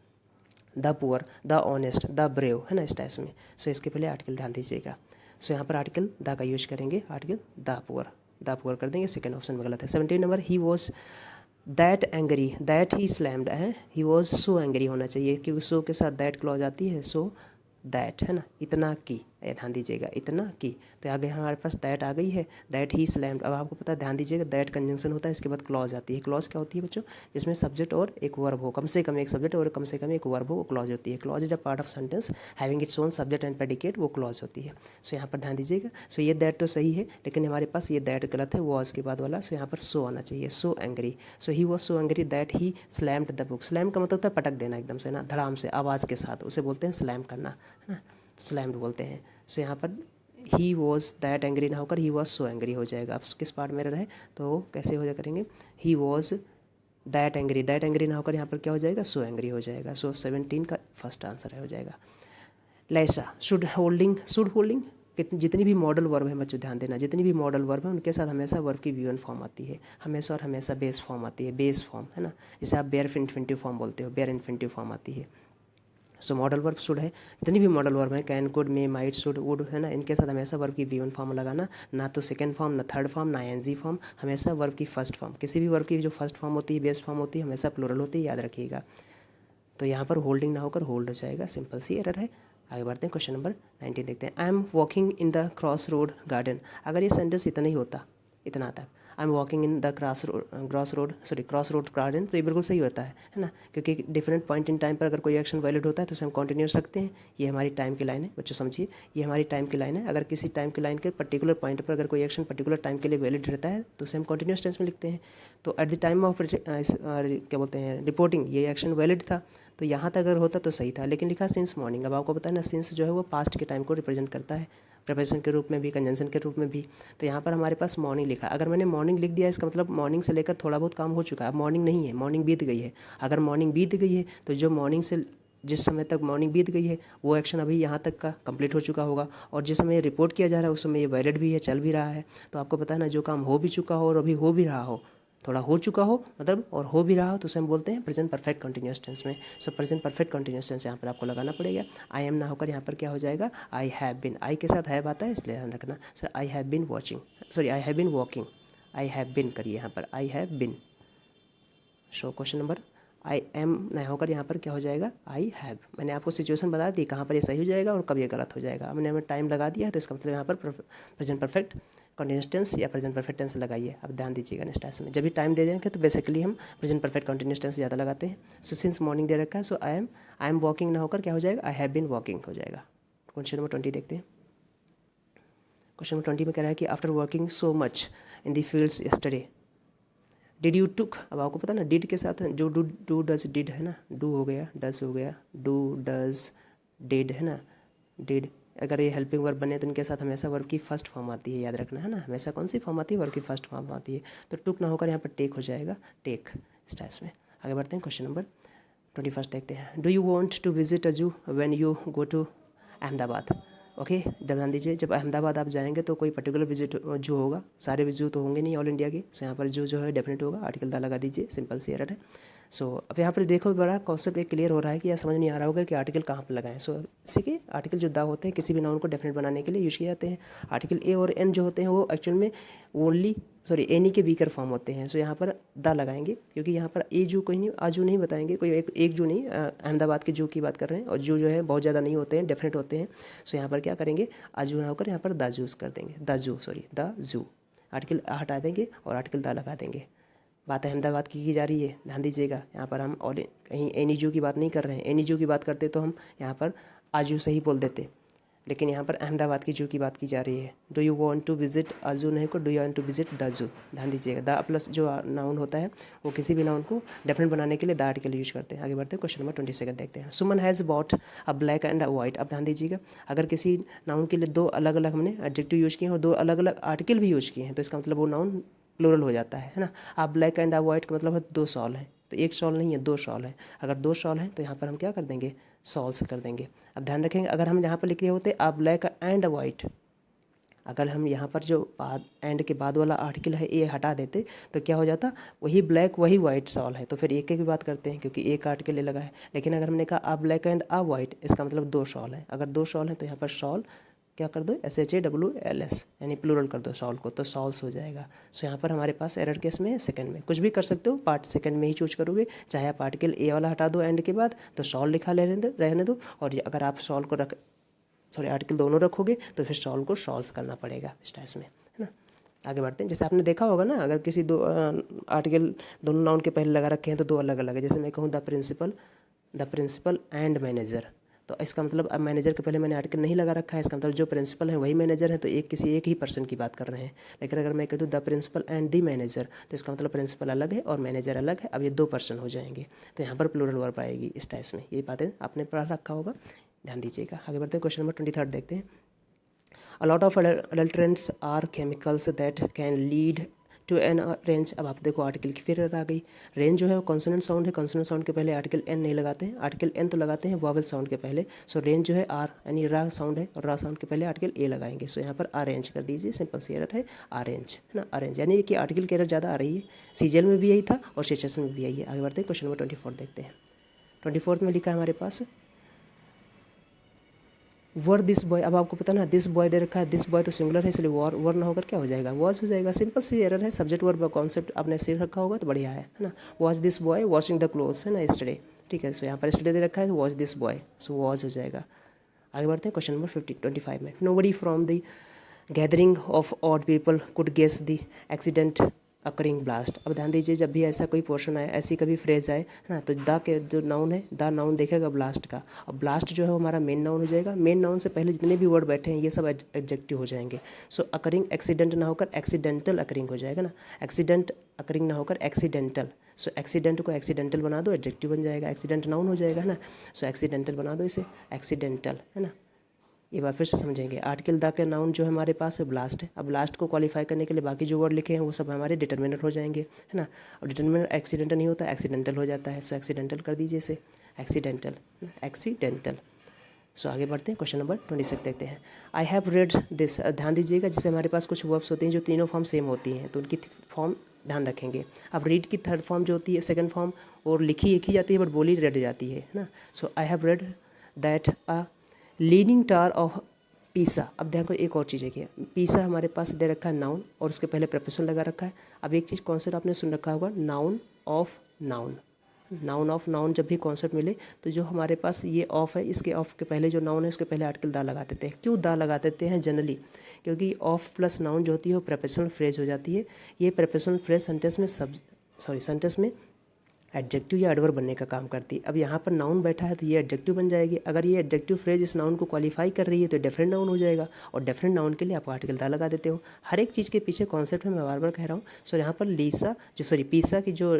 the poor, the honest, the brave, है ना, इस टाइप में। सो इसके पहले आर्टिकल ध्यान दीजिएगा। सो यहाँ पर आर्टिकल द का यूज करेंगे, आर्टिकल द पुअर कर देंगे, सेकंड ऑप्शन में गलत है। 17 number, he was that angry, that he slammed है, ही वॉज सो एंग्री होना चाहिए, क्योंकि सो के साथ दैट क्लॉज आती है। सो दैट, है ना, इतना की, ध्यान दीजिएगा, इतना की, तो आगे हमारे पास दैट आ गई है, दैट ही स्लैम्ड। अब आपको पता है, ध्यान दीजिएगा, दैट कंजंक्शन होता है, इसके बाद क्लॉज आती है। क्लॉज क्या होती है बच्चों, जिसमें सब्जेक्ट और एक वर्ब हो, कम से कम एक सब्जेक्ट और कम से कम एक वर्ब हो, वो क्लॉज होती है। Clause is a part of sentence having its own subject and predicate, वो क्लॉज होती है। सो यहाँ पर ध्यान दीजिएगा। सो ये दैट तो सही है, लेकिन हमारे पास ये दैट गलत है, वॉज के बाद वाला। सो यहाँ पर सो आना चाहिए, so angry. So he was so angry that he slammed the book. Slam का मतलब होता है पटक देना एकदम से ना, धड़ाम से, आवाज़ के साथ, उसे बोलते हैं स्लैम करना, है ना, स्लैम्ड बोलते हैं। सो यहाँ पर ही वॉज दैट एंग्री ना होकर ही वॉज सो एंग्री हो जाएगा। अब किस पार्ट में रहे तो कैसे हो जाए करेंगे, ही वॉज दैट एंग्री ना होकर यहाँ पर क्या हो जाएगा, सो एंग्री हो जाएगा। सो 17 का फर्स्ट आंसर हो जाएगा। लैसा, शुड होल्डिंग जितनी भी मॉडल वर्ब है बच्चों ध्यान देना, जितनी भी मॉडल वर्ब है उनके साथ हमेशा वर्ब की V1 फॉर्म आती है, हमेशा और हमेशा बेस फॉर्म आती है, बेस फॉर्म, है ना, जैसे आप बेयर इन्फिनिटिव फॉर्म बोलते हो, बेयर इन्फिनिटिव फॉर्म आती है। सो मॉडल वर्ब शुड है, जितनी भी मॉडल वर्ब है, can, could, may, might, should, would, है ना, इनके साथ हमेशा वर्ब की V1 फॉर्म लगाना, ना तो सेकंड फॉर्म, ना थर्ड फॉर्म, ना एनजी फॉर्म, हमेशा वर्ब की फर्स्ट फॉर्म। किसी भी वर्ब की जो फर्स्ट फॉर्म होती है, बेस फॉर्म होती है, हमेशा प्लूरल होती है, याद रखिएगा। तो यहाँ पर होल्डिंग ना होकर होल्ड हो जाएगा, सिंपल सी एरर है। आगे बढ़ते हैं, क्वेश्चन नंबर 19 देखते हैं। I am walking in the cross road garden. अगर ये सेंटेंस इतना ही होता, इतना तक, I am walking in the cross road garden, तो ये बिल्कुल सही होता है ना, क्योंकि डिफरेंट पॉइंट इन टाइम पर अगर कोई एक्शन वैलिड होता है तो उसे हम कॉन्टिन्यूस रखते हैं। ये हमारी टाइम की लाइन है बच्चों, समझिए, ये हमारी टाइम की लाइन है। अगर किसी टाइम की लाइन के पर्टिकुलर पॉइंट पर अगर कोई एक्शन पर्टिकुलर टाइम के लिए वैलिड रहता है तो उसे हम कॉन्टिन्यूस टेंस में लिखते हैं। तो एट द टाइम ऑफ क्या बोलते हैं, रिपोर्टिंग, ये एक्शन वैलिड था, तो यहाँ तक अगर होता तो सही था, लेकिन लिखा सिंस मॉर्निंग। अब आपको पता है ना, सिंस जो है वो पास्ट के टाइम को रिप्रेजेंट करता है, प्रीपोजिशन के रूप में भी, कंजंक्शन के रूप में भी। तो यहाँ पर हमारे पास मॉर्निंग लिखा, अगर मैंने मॉर्निंग लिख दिया इसका मतलब मॉर्निंग से लेकर थोड़ा बहुत काम हो चुका है, अब मॉर्निंग नहीं है, मॉर्निंग बीत गई है। अगर मॉर्निंग बीत गई है तो जो मॉर्निंग से जिस समय तक मॉर्निंग बीत गई है वो एक्शन अभी यहाँ तक का कंप्लीट हो चुका होगा, और जिस समय रिपोर्ट किया जा रहा है उस समय ये वैलिड भी है, चल भी रहा है। तो आपको पता है ना, जो काम हो भी चुका हो और अभी हो भी रहा हो, थोड़ा हो चुका हो मतलब और हो भी रहा हो, तो उसे हम बोलते हैं प्रेजेंट परफेक्ट कंटिन्यूअस टेंस में। So present perfect continuous tense यहाँ पर आपको लगाना पड़ेगा। आई एम ना होकर यहाँ पर क्या हो जाएगा, आई हैव बिन, आई के साथ हैव आता है इसलिए ध्यान रखना। Sir I have been I have been walking, I have been करिए यहाँ पर, I have been. So question number, I am ना होकर यहाँ पर क्या हो जाएगा, आई हैव। मैंने आपको सिचुएशन बता दी कहाँ पर ये सही हो जाएगा और कब ये गलत हो जाएगा। मैंने टाइम लगा दिया है तो इसका मतलब यहाँ पर प्रेजेंट परफेक्ट कंटिन्यूअस टेंस या प्रेजेंट परफेक्ट टेंस लगाइए। अब ध्यान दीजिएगा नेक्स्ट टाइम में जब भी टाइम दे देंगे तो बेसिकली हम प्रेजेंट परफेक्ट कंटिन्यूअस टेंस ज़्यादा लगाते हैं। सो सिंस मॉर्निंग दे रखा है, सो आई एम वॉकिंग ना होकर क्या हो जाएगा, आई हैव बीन वॉकिंग हो जाएगा। क्वेश्चन नंबर 20 देखते हैं। क्वेश्चन नंबर 20 में कह रहा है कि after working so much in the fields yesterday did you took. अब आपको पता ना, डिड के साथ जो डू डज डिड है ना, डू हो गया, डज हो गया, डू डज डिड है ना, डिड। अगर ये हेल्पिंग वर्ब बने तो इनके साथ हमेशा वर्ब की फर्स्ट फॉर्म आती है, याद रखना है ना, हमेशा कौन सी फॉर्म आती है, वर्ब की फर्स्ट फॉर्म आती है। तो टुक ना होकर यहाँ पर टेक हो जाएगा, टेक स्टाइल्स में। आगे बढ़ते हैं, क्वेश्चन नंबर 21 देखते हैं। Do you want to visit a zoo when you go to Ahmedabad. Okay, ध्यान दीजिए, जब अहमदाबाद आप जाएंगे तो कोई पर्टिकुलर विजिट जू होगा, सारे जू तो होंगे नहीं ऑल इंडिया के। सो यहाँ पर जू जो है डेफिनेट होगा, आर्टिकल दा लगा दीजिए, सिंपल सी एरर है। सो अब यहाँ पर देखो, बड़ा कॉन्सेप्ट एक क्लियर हो रहा है कि यह समझ नहीं आ रहा होगा कि आर्टिकल कहाँ पर लगाएं। सो इसी के आर्टिकल जो दा होते हैं किसी भी नाउन को डेफिनेट बनाने के लिए यूज किए जाते हैं। आर्टिकल ए और एन जो होते हैं वो एक्चुअल में ओनली एनी के वीकर फॉर्म होते हैं। सो यहाँ पर दा लगाएंगे, क्योंकि यहाँ पर ए जू कोई नहीं, आजू नहीं बताएंगे, कोई एक जू नहीं, अहमदाबाद के जू की बात कर रहे हैं, और जू जो है बहुत ज़्यादा नहीं होते हैं, डेफिनेट होते हैं। सो यहाँ पर क्या करेंगे, आजू ना होकर यहाँ पर दा जूस कर देंगे, द जू। आर्टिकल हटा देंगे और आर्टिकल दा लगा देंगे। बात अहमदाबाद की जा रही है, ध्यान दीजिएगा। यहाँ पर हम और कहीं एनी जू की बात नहीं कर रहे हैं, एनी जू की बात करते तो हम यहाँ पर आजू से ही बोल देते, लेकिन यहाँ पर अहमदाबाद की जू की बात की जा रही है। Do you want to visit a zoo नहीं को do you want to visit the zoo. ध्यान दीजिएगा, द प्लस जो नाउन होता है वो किसी भी नाउन को डेफिनेट बनाने के लिए द आर्टिकल यूज करते हैं। आगे बढ़ते हैं, क्वेश्चन नंबर 22 देखते हैं। Suman has bought a black and a white. अब ध्यान दीजिएगा, अगर किसी नाउन के लिए दो अलग अलग हमने एडजेक्टिव यूज किए हैं और दो अलग अलग आर्टिकल भी यूज किए हैं तो इसका मतलब वो नाउन प्लूरल हो जाता है ना। आप ब्लैक एंड अ वाइट का मतलब है दो शॉल है, तो एक शॉल नहीं है, दो शॉल है। अगर दो शॉल है तो यहाँ पर हम क्या कर देंगे, सॉल्स कर देंगे। अब ध्यान रखेंगे, अगर हम यहाँ पर लिखे होते आ ब्लैक एंड अ वाइट, अगर हम यहाँ पर जो बाद एंड के बाद वाला आर्टिकल है ये हटा देते तो क्या हो जाता, वही ब्लैक वही वाइट शॉल है, तो फिर एक की बात करते हैं क्योंकि एक आर्टिकल ये लगा है। लेकिन अगर हमने कहा आ ब्लैक एंड आ वाइट, इसका मतलब दो शॉल है। अगर दो शॉल है तो यहाँ पर शॉल क्या कर दो, SHALLS यानी प्लूरल कर दो शॉल को, तो शॉल्स हो जाएगा। सो यहाँ पर हमारे पास एरर केस में सेकंड में कुछ भी कर सकते हो, पार्ट सेकंड में ही चूज करोगे। चाहे आप आर्टिकल ए वाला हटा दो एंड के बाद तो शॉल लिखा रहने दो, और अगर आप शॉल को आर्टिकल दोनों रखोगे तो फिर शॉल को शॉल्स करना पड़ेगा इस टाइप में, है ना। आगे बढ़ते हैं। जैसे आपने देखा होगा ना, अगर किसी दो आर्टिकल दोनों नाउन के पहले लगा रखे हैं तो दो अलग अलग है। जैसे मैं कहूँ द प्रिंसिपल एंड मैनेजर, तो इसका मतलब अब मैनेजर के पहले मैंने आर्टिकल नहीं लगा रखा है, इसका मतलब जो प्रिंसिपल है वही मैनेजर है, तो किसी एक ही पर्सन की बात कर रहे हैं। लेकिन अगर मैं कह दूँ the principal and the manager, तो इसका मतलब प्रिंसिपल अलग है और मैनेजर अलग है, अब ये दो पर्सन हो जाएंगे, तो यहाँ पर प्लूरल वर्ब आएगी इस टाइप में। ये बातें आपने पढ़ा रखा होगा, ध्यान दीजिएगा। आगे बढ़ते हैं, क्वेश्चन नंबर 23 देखते हैं। A lot of adulterants are chemicals that can lead to an range. अब आप देखो आर्टिकल की फिर आ गई। रेंज जो है वो कॉन्सोनेंट साउंड है, कॉन्सोनेंट साउंड के पहले आर्टिकल एन नहीं लगाते हैं, आर्टिकल एन तो लगाते हैं वॉवल साउंड के पहले। सो रेंज जो है आर यानी रा साउंड है, और रा साउंड के पहले आर्टिकल ए लगाएंगे। सो यहाँ पर अरेंज कर दीजिए, सिंपल सी एरर है अरेंज, है ना, अरेंज, यानी कि आर्टिकल की एरर ज़्यादा आ रही है। सीजीएल में भी यही था और सीएचएस में भी यही है। आगे बढ़ते हैं, क्वेश्चन नंबर 24 देखते हैं। 24 में लिखा है हमारे पास वर दिस बॉय, अब आपको पता ना दिस बॉय दे रखा है, दिस बॉय तो सिंगुलर है इसलिए वर ना होकर क्या हो जाएगा, वॉज हो जाएगा। सिंपल सी एरर है, सब्जेक्ट वर्ब कॉन्सेप्ट आपने सीख रखा होगा तो बढ़िया है ना। Was this boy washing the clothes है ना यस्टरडे, ठीक है। सो यहाँ पर यस्टरडे दे रखा है, was this boy, so was हो जाएगा। आगे बढ़ते हैं क्वेश्चन नंबर 25 में। Nobody from the gathering of odd people could guess the accident occurring blast. अब ध्यान दीजिए, जब भी ऐसा कोई पोर्शन आए, ऐसी कभी फ्रेज आए है ना, तो द के जो नाउन है, द नाउन देखेगा ब्लास्ट का, और ब्लास्ट जो है वो हमारा मेन नाउन हो जाएगा। मेन नाउन से पहले जितने भी वर्ड बैठे हैं ये सब एडजेक्टिव हो जाएंगे। सो अकरिंग एक्सीडेंट ना होकर एक्सीडेंटल अकरिंग हो जाएगा ना, एक्सीडेंट अकरिंग ना होकर एक्सीडेंटल। सो एक्सीडेंट को एक्सीडेंटल बना दो, एडजेक्टिव बन जाएगा, एक्सीडेंट नाउन हो जाएगा है ना। सो एक्सीडेंटल बना दो इसे, एक्सीडेंटल है ना। ये बार फिर से समझेंगे, आर्टिकल द के नाउन जो हमारे पास है ब्लास्ट है। अब ब्लास्ट को क्वालिफाई करने के लिए बाकी जो वर्ड लिखे हैं वो सब हमारे डिटर्मिनर हो जाएंगे है ना, और डिटर्मिनर एक्सीडेंटल नहीं होता, एक्सीडेंटल हो जाता है। सो एक्सीडेंटल कर दीजिए इसे, एक्सीडेंटल, एक्सीडेंटल। सो आगे बढ़ते हैं, क्वेश्चन नंबर 26 देखते हैं। आई हैव रेड दिस, ध्यान दीजिएगा, जैसे हमारे पास कुछ वर्ब्स होती हैं जो तीनों फॉर्म सेम होती हैं तो उनकी फॉर्म ध्यान रखेंगे। अब रीड की थर्ड फॉर्म जो होती है, सेकंड फॉर्म, और लिखी एक ही जाती है बट बोली रेड जाती है ना। So I have read that a leaning tower of Pisa. अब देखो एक और चीज़ है कि पीसा हमारे पास दे रखा है नाउन और उसके पहले प्रपोजिशन लगा रखा है। अब एक चीज़ कॉन्सेप्ट आपने सुन रखा होगा, noun of noun. Noun of noun जब भी कॉन्सेप्ट मिले तो जो हमारे पास ये ऑफ है, इसके ऑफ के पहले जो नाउन है उसके पहले आर्टिकल दा लगा देते हैं। क्यों दा लगा देते हैं जनरली, क्योंकि ऑफ प्लस नाउन जो होती है वो प्रपोजिशनल फ्रेज हो जाती है। ये प्रपोजिशनल फ्रेज सेंटेंस में एडजेक्टिव या एडवर्ब बनने का काम करती है। अब यहाँ पर नाउन बैठा है तो ये एडजेक्टिव बन जाएगी। अगर ये एडजेक्टिव फ्रेज इस नाउन को क्वालिफाई कर रही है तो डेफिनेट नाउन हो जाएगा, और डेफिनेट नाउन के लिए आप आर्टिकल दा लगा देते हो। हर एक चीज़ के पीछे कॉन्सेप्ट है, मैं बार बार कह रहा हूँ। सो यहाँ पर पीसा की जो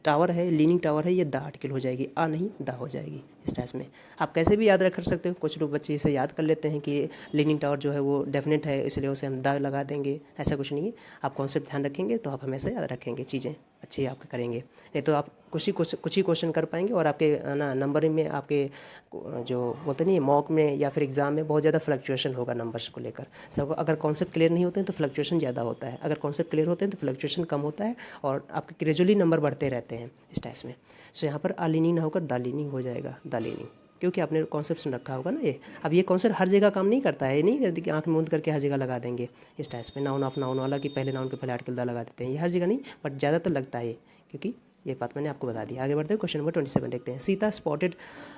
टावर है, लीनिंग टावर है, ये द आर्टिकल हो जाएगी, आ नहीं दा हो जाएगी इस टाइप में। आप कैसे भी याद रख सकते हो, कुछ लोग बच्चे इसे याद कर लेते हैं कि लीनिंग टावर जो है वो डेफिनेट है इसलिए उसे हम दा लगा देंगे, ऐसा कुछ नहीं है। आप कॉन्सेप्ट ध्यान रखेंगे तो आप हमेशा याद रखेंगे, चीज़ें अच्छी आपके करेंगे, नहीं तो आप कुछ ही क्वेश्चन कर पाएंगे और आपके ना नंबरिंग में, आपके जो बोलते नहीं मॉक में या फिर एग्जाम में बहुत ज़्यादा फ्लक्चुएशन होगा नंबर्स को लेकर। सब अगर कॉन्सेप्ट क्लियर नहीं होते हैं तो फ्लक्चुएशन ज़्यादा होता है, अगर कॉन्सेप्ट क्लियर होते हैं तो फ्लक्चुएशन कम होता है और आपके ग्रेजुअली नंबर बढ़ते रहते हैं इस टाइप में। सो यहाँ पर आलिनिंग ना होकर दालिनिंग हो जाएगा, दालिनिंग, क्योंकि आपने कॉन्सेप्ट सुन रखा होगा ना ये। अब ये कॉन्सेप्ट हर जगह काम नहीं करता है, ये नहीं कि आँख मूंद करके हर जगह लगा देंगे इस टाइप में। नाउन ऑफ नाउन वाला कि पहले नाउन के पहले आर्टिकल दा लगा देते हैं, ये हर जगह नहीं बट ज़्यादातर लगता है ये, क्योंकि ये बात मैंने आपको बता दी। आगे बढ़ते हैं, क्वेश्चन नंबर 27 देखते हैं। सीता स्पॉटेड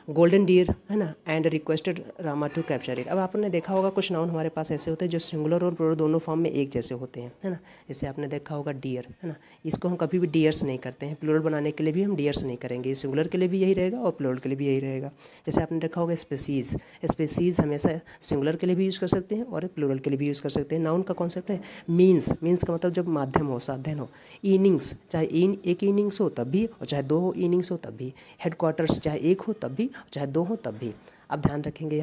गोल्डन डियर है ना and requested Rama to capture it. अब आपने देखा होगा कुछ नाउन हमारे पास ऐसे होते हैं जो सिंगुलर और प्लूरल दोनों फॉर्म में एक जैसे होते हैं, है ना। जैसे आपने देखा होगा डियर है ना, इसको हम कभी भी डियर्स नहीं करते हैं, प्लूरल बनाने के लिए भी हम डियर्स नहीं करेंगे, सिंगुलर के लिए भी यही रहेगा और प्लूरल के लिए भी यही रहेगा। जैसे आपने देखा होगा स्पीसीज़, स्पीसीज़ हमेशा सिंगुलर के लिए भी यूज़ कर सकते हैं और प्लूरल के लिए भी यूज़ कर सकते हैं। नाउन का कॉन्सेप्ट है मीन्स, मीन्स का मतलब जब माध्यम हो, साधन हो। इनिंग्स, चाहे एक इनिंग्स हो तब भी और चाहे दो हो इनिंग्स हो तब भी। हेडक्वार्टर्स, चाहे एक हो तब भी चाहे दो हो तब भी। अब ध्यान रखेंगे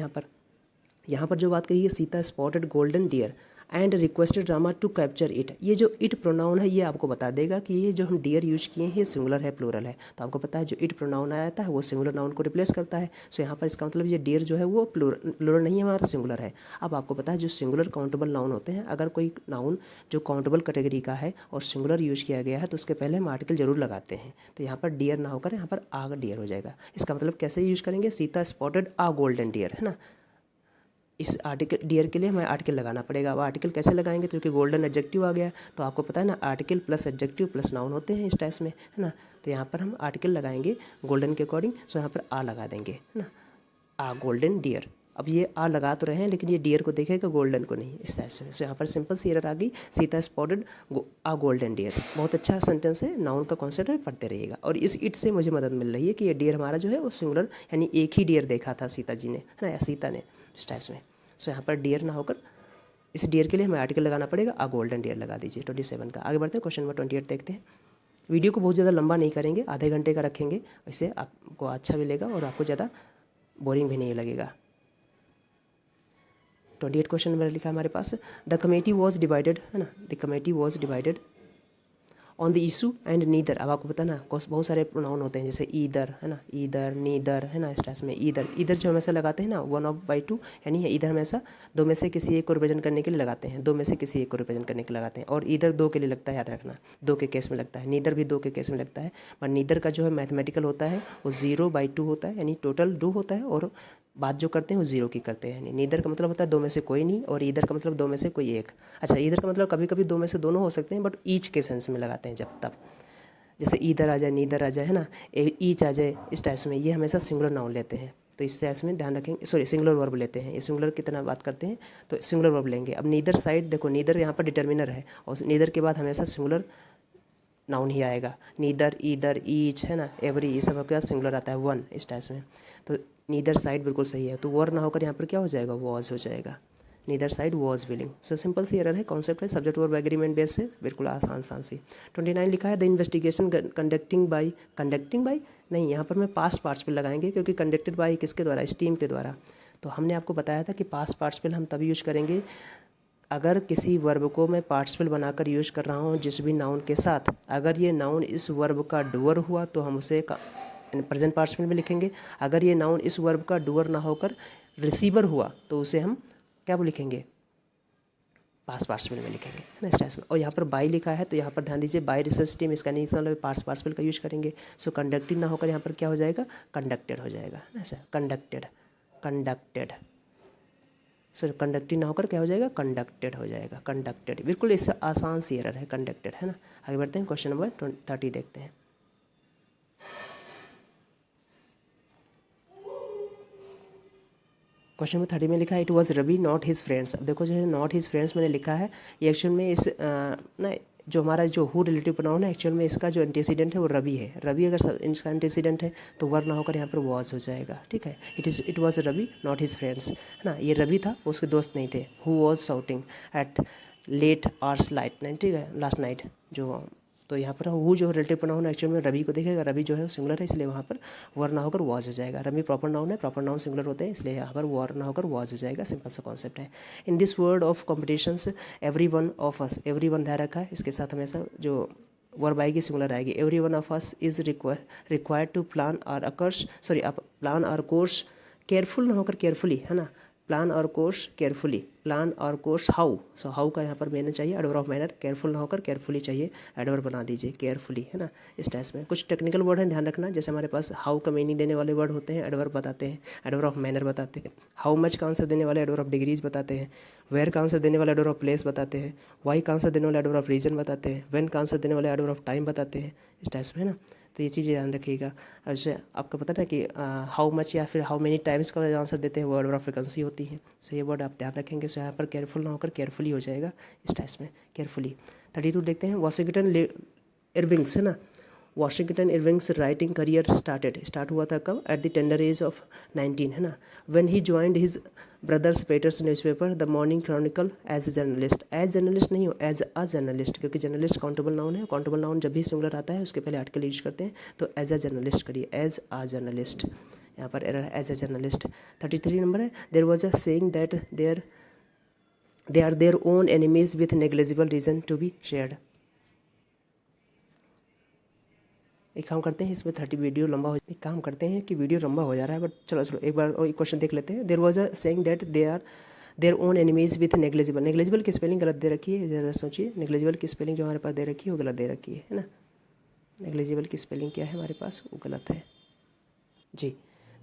यहाँ पर जो बात कही है, Sita spotted golden deer and requested Rama to capture it, ये जो इट प्रोनाउन है ये आपको बता देगा कि ये जो हम डियर यूज किए हैं ये सिंगुलर है प्लूरल है। तो आपको पता है जो इट प्रोनाउन आया था वो सिंगुलर नाउन को रिप्लेस करता है। सो यहाँ पर इसका मतलब ये डियर जो है वो प्लूरल नहीं है, हमारा सिंगुलर है। अब आपको पता है जो सिंगुलर काउंटेबल नाउन होते हैं, अगर कोई नाउन जो काउंटेबल कैटेगरी का है और सिंगुलर यूज किया गया है तो उसके पहले हम आर्टिकल जरूर लगाते हैं। तो यहाँ पर डियर ना होकर यहाँ पर आग डियर हो जाएगा। इसका मतलब कैसे यूज करेंगे, सीता स्पॉटेड आ गोल्डन डियर है ना, इस आर्टिकल डियर के लिए हमें आर्टिकल लगाना पड़ेगा। अब आर्टिकल कैसे लगाएंगे, क्योंकि गोल्डन एडजेक्टिव आ गया तो आपको पता है ना article plus adjective plus noun होते हैं इस टाइप में, है ना। तो यहाँ पर हम आर्टिकल लगाएंगे गोल्डन के अकॉर्डिंग। सो यहाँ पर आ लगा देंगे, है ना, आ गोल्डन डियर। अब ये आ लगा तो रहे हैं लेकिन ये डियर को देखेगा गोल्डन को नहीं, इस टाइप से। सो यहाँ पर सिंपल सी एरर आ गई, सीता स्पॉटेड आ गोल्डन डियर। बहुत अच्छा सेंटेंस है, नाउन का कॉन्सेप्ट है, पढ़ते रहिएगा। और इस इट से मुझे मदद मिल रही है कि ये डियर हमारा जो है वो सिंगुलर, यानी एक ही डियर देखा था सीता जी ने, है ना, या सीता ने, इस टाइप में। सो यहाँ पर डियर ना होकर इस डियर के लिए हमें आर्टिकल लगाना पड़ेगा, आ गोल्डन डियर लगा दीजिए 27 का। आगे बढ़ते हैं, क्वेश्चन नंबर 28 देखते हैं। वीडियो को बहुत ज़्यादा लंबा नहीं करेंगे, आधे घंटे का रखेंगे, इससे आपको अच्छा भी लगेगा और आपको ज़्यादा बोरिंग भी नहीं लगेगा। 28 क्वेश्चन नंबर लिखा हमारे पास, द कमेटी वॉज डिवाइडेड, है ना, the committee was divided on the issue and neither. अब आपको पता ना बहुत सारे प्रोनाउन होते हैं, जैसे ईदर है ना, ईदर नीदर है ना, इस टाइप में ईदर ईदर जो हमेशा लगाते हैं ना 1/2 यानी ईदर हमेशा दो में से किसी एक को रिप्रेजेंट करने के लिए लगाते हैं, दो में से किसी एक को रिप्रेजेंट करने के लिए लगाते हैं। और ईदर दो के लिए लगता है, याद रखना, दो के केस में लगता है। नीदर भी दो के केस में लगता है, पर नीदर का जो है मैथमेटिकल होता है वो 0/2 होता है, यानी टोटल 2 होता है, और बात जो करते हैं वो 0 की करते हैं। यानी नीदर का मतलब होता है दो में से कोई नहीं, और ईदर का मतलब दो में से कोई एक। अच्छा, ईदर का मतलब कभी कभी दो में से दोनों हो सकते हैं, बट ईच के सेंस में लगाते हैं जब तब, जैसे ईदर आ जाए नीदर आ जाए है ना, ईच आ जाए, इस टाइप में ये हमेशा सिंगुलर नाउन लेते हैं। तो इस टाइप में ध्यान रखेंगे, सॉरी सिंगुलर वर्ब लेते हैं, ये सिंगुलर की तरह बात करते हैं तो सिंगुलर वर्ब लेंगे। अब नीदर साइड देखो, नीदर यहाँ पर डिटर्मिनर है, और नीदर के बाद हमेशा सिंगुलर नाउन ही आएगा। नीदर, ईदर, ईच है ना, एवरी, ये सब आपके पास सिंगुलर आता है, वन, इस टाइप में। तो नीदर साइड बिल्कुल सही है, तो वर ना होकर यहाँ पर क्या हो जाएगा, वॉज हो जाएगा। Neither side was willing. So simple सी एरर है, कॉन्सेप्ट है, सब्जेक्ट वर्ब एग्रीमेंट बेस है, बिल्कुल आसान सी। 29 लिखा है द इन्वेस्टिगेशन कंडक्टिंग बाई नहीं, यहाँ पर मैं पास्ट पार्टिसिपल लगाएंगे, क्योंकि कंडक्टेड बाई किसके द्वारा, स्टीम के द्वारा। तो हमने आपको बताया था कि पास्ट पार्टिसिपल हम तभी यूज करेंगे अगर किसी वर्ब को मैं पार्टिसिपल बनाकर यूज कर रहा हूँ जिस भी नाउन के साथ, अगर ये नाउन इस वर्ब का डूअर हुआ तो हम उसे प्रेजेंट पार्टिसिपल में लिखेंगे। अगर ये नाउन इस वर्ब का डूअर ना होकर रिसीवर हुआ तो उसे हम क्या लिखेंगे, पास्ट पार्टिसिपल में लिखेंगे, है ना, इस टाइप में। और यहाँ पर बाई लिखा है तो यहाँ पर ध्यान दीजिए, बाई रिसर्च टीम, इसका नहीं मतलब पास्ट पार्टिसिपल का यूज करेंगे। सो कंडक्टेड ना होकर यहाँ पर क्या हो जाएगा, कंडक्टेड हो जाएगा, है ना, ऐसा कंडक्टेड। सो कंडक्टेड ना होकर क्या हो जाएगा, कंडक्टेड हो जाएगा, कंडक्टेड। बिल्कुल इससे आसान सी एरर है, कंडक्टेड, है ना। आगे बढ़ते हैं, क्वेश्चन नंबर 30 देखते हैं। क्वेश्चन नंबर 30 में लिखा है it was Ravi not his friends. अब देखो जो है नॉट हिज फ्रेंड्स मैंने लिखा है, ये एक्चुअल में इस ना जो हमारा जो हु रिलेटिव प्रोनाउन है, एक्चुअल में इसका जो एंटीसीडेंट है वो रवि है। रवि अगर इसका एंटीसीडेंट है तो वर ना होकर यहाँ पर वॉज हो जाएगा, ठीक है। It was Ravi not his friends, है ना, ये रवि था, उसके दोस्त नहीं थे। Who was shouting at late hours light night, ठीक है, लास्ट नाइट जो। तो यहाँ पर हु जो रिलेटिव प्रोनाउन है एक्चुअल में रवि को देखेगा, रवि जो है सिंगुलर है, इसलिए वहाँ पर वर ना होकर वॉज हो जाएगा। रवि प्रॉपर नाउन है, प्रॉपर नाउन सिंगुलर होते हैं, इसलिए यहाँ पर वर ना होकर वॉज हो जाएगा। सिंपल सा कॉन्सेप्ट है। In this world of competitions every one of us, every one ध्यान रखा है, इसके साथ हमेशा जो वर्ब आएगी सिंगुलर आएगी। Every one of us is required to plan our plan our course, careful ना होकर केयरफुली, है ना, plan our course carefully, plan our course how. So how का यहाँ पर मैंने चाहिए एडवर्ब ऑफ मैनर, केयरफुल ना होकर केयरफुली चाहिए, एडवर्ब बना दीजिए केयरफुली, है ना, इस टाइप में। कुछ टेक्निकल वर्ड हैं, ध्यान रखना, जैसे हमारे पास हाउ का मीनिंग देने वाले वर्ड होते हैं, एडवर्ब बताते हैं, एडवर्ब ऑफ मैनर बताते हैं। हाउ मच का आंसर देने वाले एडवर्ब ऑफ डिग्रीज बताते हैं। वेयर का आंसर देने वाले एडवर्ब ऑफ प्लेस बताते हैं। वाई का आंसर देने वाले एडवर्ब ऑफ रीजन बताते हैं। व्हेन का आंसर देने वाले एडवर्ब ऑफ टाइम बताते हैं, इस टाइप में, है ना। तो ये चीज़ें ध्यान रखिएगा। अच्छा, आपको पता है कि हाउ मच या फिर हाउ मेनी टाइम्स का आंसर देते हैं वो वर्ड ऑफ फ्रीक्वेंसी होती है। सो ये वर्ड आप ध्यान रखेंगे। सो यहाँ पर केयरफुल ना होकर केयरफुली हो जाएगा, इस टाइप में, केयरफुली। 32 देखते हैं, वाशिंगटन इरविंग्स, है ना, Washington Irving's writing career start हुआ था कब, at the tender age of 19, है ना, when he joined his brother's Peter's newspaper the morning chronicle as a journalist. As journalist नहीं हो, एज अ जर्नलिस्ट, क्योंकि जर्नलिस्ट काउंटेबल नाउन है, countable noun जब भी सिंगुलर आता है उसके पहले आर्टिकल यूज करते हैं, तो एज अ जर्नलिस्ट करिए, एज अ जर्नलिस्ट, यहाँ पर एरर है, एज अ जर्नलिस्ट। 33 नंबर है, there was a saying that they are their own enemies with negligible reason to be shared. एक काम करते हैं, इसमें 30 वीडियो लंबा हो, एक काम करते हैं कि वीडियो लंबा हो जा रहा है, बट चलो एक बार और एक क्वेश्चन देख लेते हैं। There was a saying that they are their own enemies with negligible. Negligible की स्पेलिंग गलत दे रखी है, ज़रा सोचिए, नेग्लिजिबल की स्पेलिंग जो हमारे पास दे रखी है वो गलत दे रखी है ना। नेग्लिजिबल की स्पेलिंग क्या है हमारे पास, वो गलत है जी।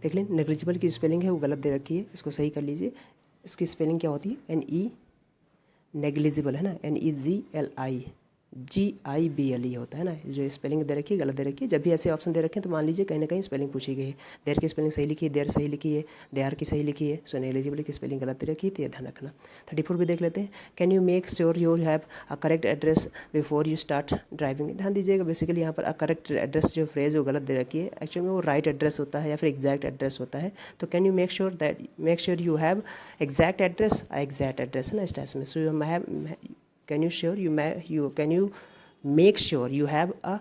देख लें, नेग्लिजिबल की स्पेलिंग है वो गलत दे रखी है, इसको सही कर लीजिए। इसकी स्पेलिंग क्या होती है, NE नेग्लिजिबल, है ना, NEGLIGIBLE होता है ना। जो स्पेलिंग दे रखी है गलत दे रखी है। जब भी ऐसे ऑप्शन दे रखे हैं तो मान लीजिए कहीं ना कहीं स्पेलिंग पूछी गई है। देर की स्पेलिंग सही लिखी है, देर सही लिखी है, दे आर की सही लिखी है, सो नेग्लिजिबल की स्पेलिंग गलत दे रखी है, तो ये ध्यान रखना। 34 भी देख लेते हैं, can you make sure you have a correct address before you start driving. ध्यान दीजिएगा, बेसिकली यहाँ पर अ करेक्ट एड्रेस जो फ्रेज वो गलत दे रखी है, एक्चुअली में वो राइट एड्रेस होता है या फिर एग्जैक्ट एड्रेस होता है। तो can you make sure you have exact address, exact address है ना, इस टाइप में। सो can you make sure you have a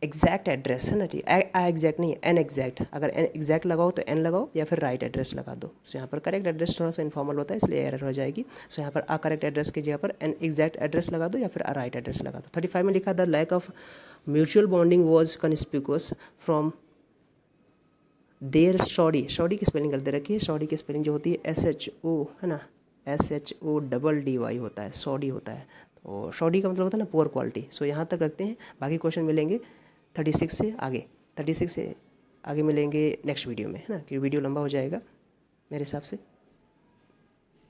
exact address है ना, ठीक एग्जैक्ट नहीं, एन एग्जैक्ट, अगर एन एग्जैक्ट लगाओ तो एन लगाओ या फिर राइट एड्रेस लगा दो। सो यहाँ पर करेक्ट एड्रेस थोड़ा सा इन्फॉर्मल होता है इसलिए एरर हो जाएगी। सो यहाँ पर आ करेक्ट एड्रेस की जगह पर एन एग्जैक्ट एड्रेस लगा दो या फिर राइट एड्रेस लगा दो। 35 में लिखा the lack of mutual bonding was conspicuous from their shoddy. Shoddy की स्पेलिंग गलती रखिए, शॉडी की स्पेलिंग जो होती है SHO है ना, SHODDY होता है, शॉडी होता है। तो शॉडी का मतलब होता है ना पुअर क्वालिटी। सो यहाँ तक रखते हैं, बाकी क्वेश्चन मिलेंगे 36 से आगे, 36 से आगे मिलेंगे नेक्स्ट वीडियो में, है ना, कि वीडियो लंबा हो जाएगा मेरे हिसाब से।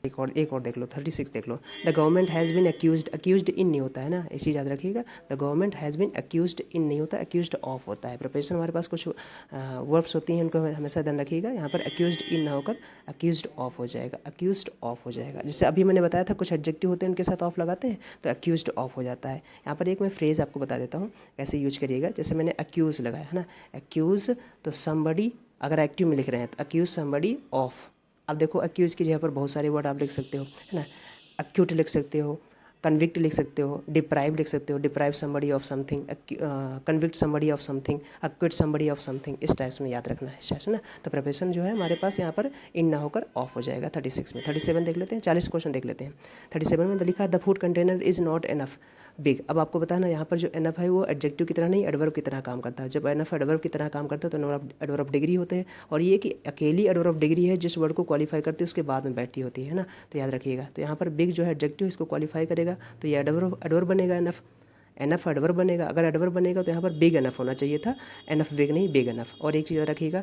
एक और देख लो, 36 देख लो। The government has been accused, accused in नहीं होता है ना, ये चीज़ याद रखिएगा। The government has been accused in नहीं होता, अक्यूज्ड ऑफ होता है। प्रिपरेशन हमारे पास कुछ वर्ब्स होती हैं, उनको हमेशा ध्यान रखिएगा। यहाँ पर अक्यूज्ड इन ना होकर अक्यूज्ड ऑफ हो जाएगा, अक्यूज्ड ऑफ हो जाएगा। जैसे अभी मैंने बताया था कुछ एडजेक्टिव होते हैं उनके साथ ऑफ लगाते हैं तो अक्यूज्ड ऑफ हो जाता है। यहाँ पर एक मैं फ्रेज़ आपको बता देता हूँ कैसे यूज करिएगा। जैसे मैंने अक्यूज़ लगाया है ना, अक्यूज़ तो समबडी, अगर एक्टिव में लिख रहे हैं तो अक्यूज़ समबडी ऑफ। अब देखो अक्यूज़ की जगह पर बहुत सारे वर्ड आप लिख सकते हो, है ना, अक्यूट लिख सकते हो, कन्विक्ट लिख सकते हो, डिप्राइव लिख सकते हो, deprive somebody of something, convict somebody of something, acquit somebody of something, इस टाइप में याद रखना है, इस टाइप से ना। तो प्रिपरेशन जो है हमारे पास यहाँ पर इन ना होकर ऑफ हो जाएगा 36 में। 37 देख लेते हैं, 40 क्वेश्चन देख लेते हैं। 37 में लिखा है the food container is not enough big. अब आपको पता है ना, यहाँ पर जो एनफ है वो एडजेक्टिव की तरह नहीं, एडवर्ब की तरह काम करता है। जब एनफ एडवर्ब की तरह काम करता है तो एडवर्ब ऑफ डिग्री होते हैं, और ये कि अकेली एडवर्ब ऑफ डिग्री है जिस वर्ड को क्वालिफाई करती है उसके बाद में बैठी होती है ना, तो याद रखिएगा। तो यहाँ पर बिग जो है एडजेक्टिव इसको क्वालिफाई करेगा तो ये एडवर्ब बनेगा, एनफ, एनफ एडवर्ब बनेगा। अगर एडवर्ब बनेगा तो यहाँ पर बिग एनफ होना चाहिए था, एनफ बिग नहीं, बिग एनफ। और एक चीज़ याद रखिएगा,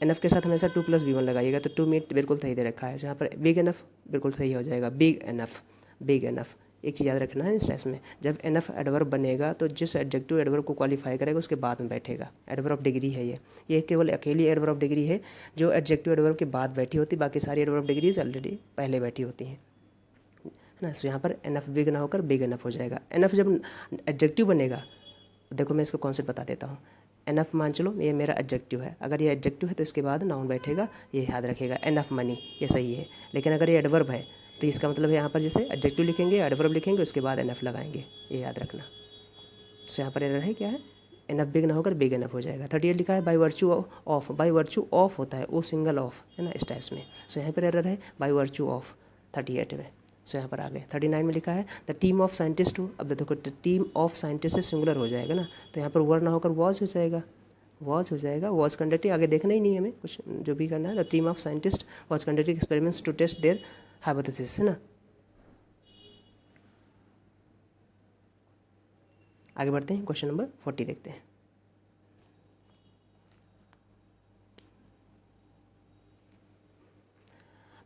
एनफ के साथ हमेशा 2+B1 लगाइएगा तो 2 मीट बिल्कुल सही दे रखा है, यहाँ पर बिग एनफ बिल्कुल सही हो जाएगा, बिग एनफ, बिग एनफ। एक चीज़ याद रखना है इस टेस्ट में, जब एनफ एडवर्ब बनेगा तो जिस एडजेक्टिव एडवर्ब को क्वालिफाई करेगा उसके बाद में बैठेगा। एडवर्ब ऑफ डिग्री है ये केवल अकेली एडवर्ब ऑफ डिग्री है जो एडजेक्टिव एडवर्ब के बाद बैठी होती, बाकी सारी एडवर्ब ऑफ डिग्रीज ऑलरेडी पहले बैठी होती हैं, है ना। सो यहाँ पर एनफ बिग ना होकर बिग एनफ हो जाएगा। एनफ जब एडजेक्टिव बनेगा, देखो मैं इसको कॉन्सेप्ट बता देता हूँ। एनफ मान चलो ये मेरा एडजेक्टिव है, अगर ये एडजेक्टिव है तो इसके बाद नाउन बैठेगा, ये याद रखेगा। एनफ मनी ये सही है, लेकिन अगर ये एडवर्ब है तो इसका मतलब है यहाँ पर जैसे एडजेक्टिव लिखेंगे, एडवर्ब लिखेंगे, उसके बाद एनफ लगाएंगे, ये याद रखना। सो यहाँ पर एरर है क्या है, एनफ बिग ना होकर बिग एनफ हो जाएगा। 38 लिखा है by virtue of, by virtue of होता है वो सिंगल ऑफ, है ना, इस टाइप में। सो यहाँ पर एरर है बाई वर्चू ऑफ 38 में। सो यहाँ पर आ गए। 39 में लिखा है द टीम ऑफ साइंटिस्ट हूँ, अब देखो द टीम ऑफ साइंटिस्ट से सिंगुलर हो जाएगा ना, तो यहाँ पर वर ना होकर वॉज हो जाएगा, वॉज हो जाएगा, वॉज कंडक्टिंग, आगे देखना ही नहीं है हमें कुछ, जो भी करना है। The team of scientist was conducting experiments to test their hypothesis, है ना। आगे बढ़ते हैं, क्वेश्चन नंबर 40 देखते हैं।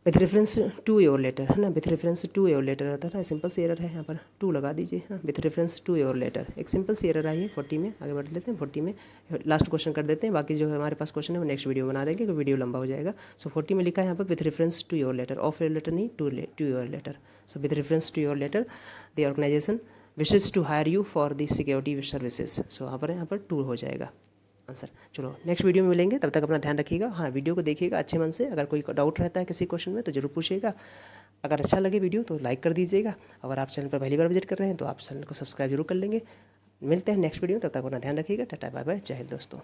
With reference to your letter, है ना, with reference to your letter आता है, सिंपल सी एरर है, यहाँ पर 2 लगा दीजिए, है ना, with reference to your letter, एक सिंपल सी एरर आई है 40 में। आगे बढ़ लेते हैं, 40 में लास्ट क्वेश्चन कर देते हैं, बाकी जो हमारे पास क्वेश्चन है वो नेक्स्ट वीडियो बना देंगे, क्योंकि वीडियो लंबा हो जाएगा। सो 40 में लिखा है यहाँ पर with reference to your letter, of your letter नहीं, to your letter. So with reference to your letter the organisation wishes to hire you for the security services. So यहाँ पर 2 हो जाएगा आंसर। चलो नेक्स्ट वीडियो में मिलेंगे, तब तक अपना ध्यान रखिएगा। हाँ, वीडियो को देखिएगा अच्छे मन से, अगर कोई डाउट रहता है किसी क्वेश्चन में तो जरूर पूछिएगा। अगर अच्छा लगे वीडियो तो लाइक कर दीजिएगा, अगर आप चैनल पर पहली बार विजिट कर रहे हैं तो आप चैनल को सब्सक्राइब जरूर कर लेंगे। मिलते हैं नेक्स्ट वीडियो में, तब तक अपना ध्यान रखिएगा। टाटा बाय बाय, जय हिंद दोस्तों।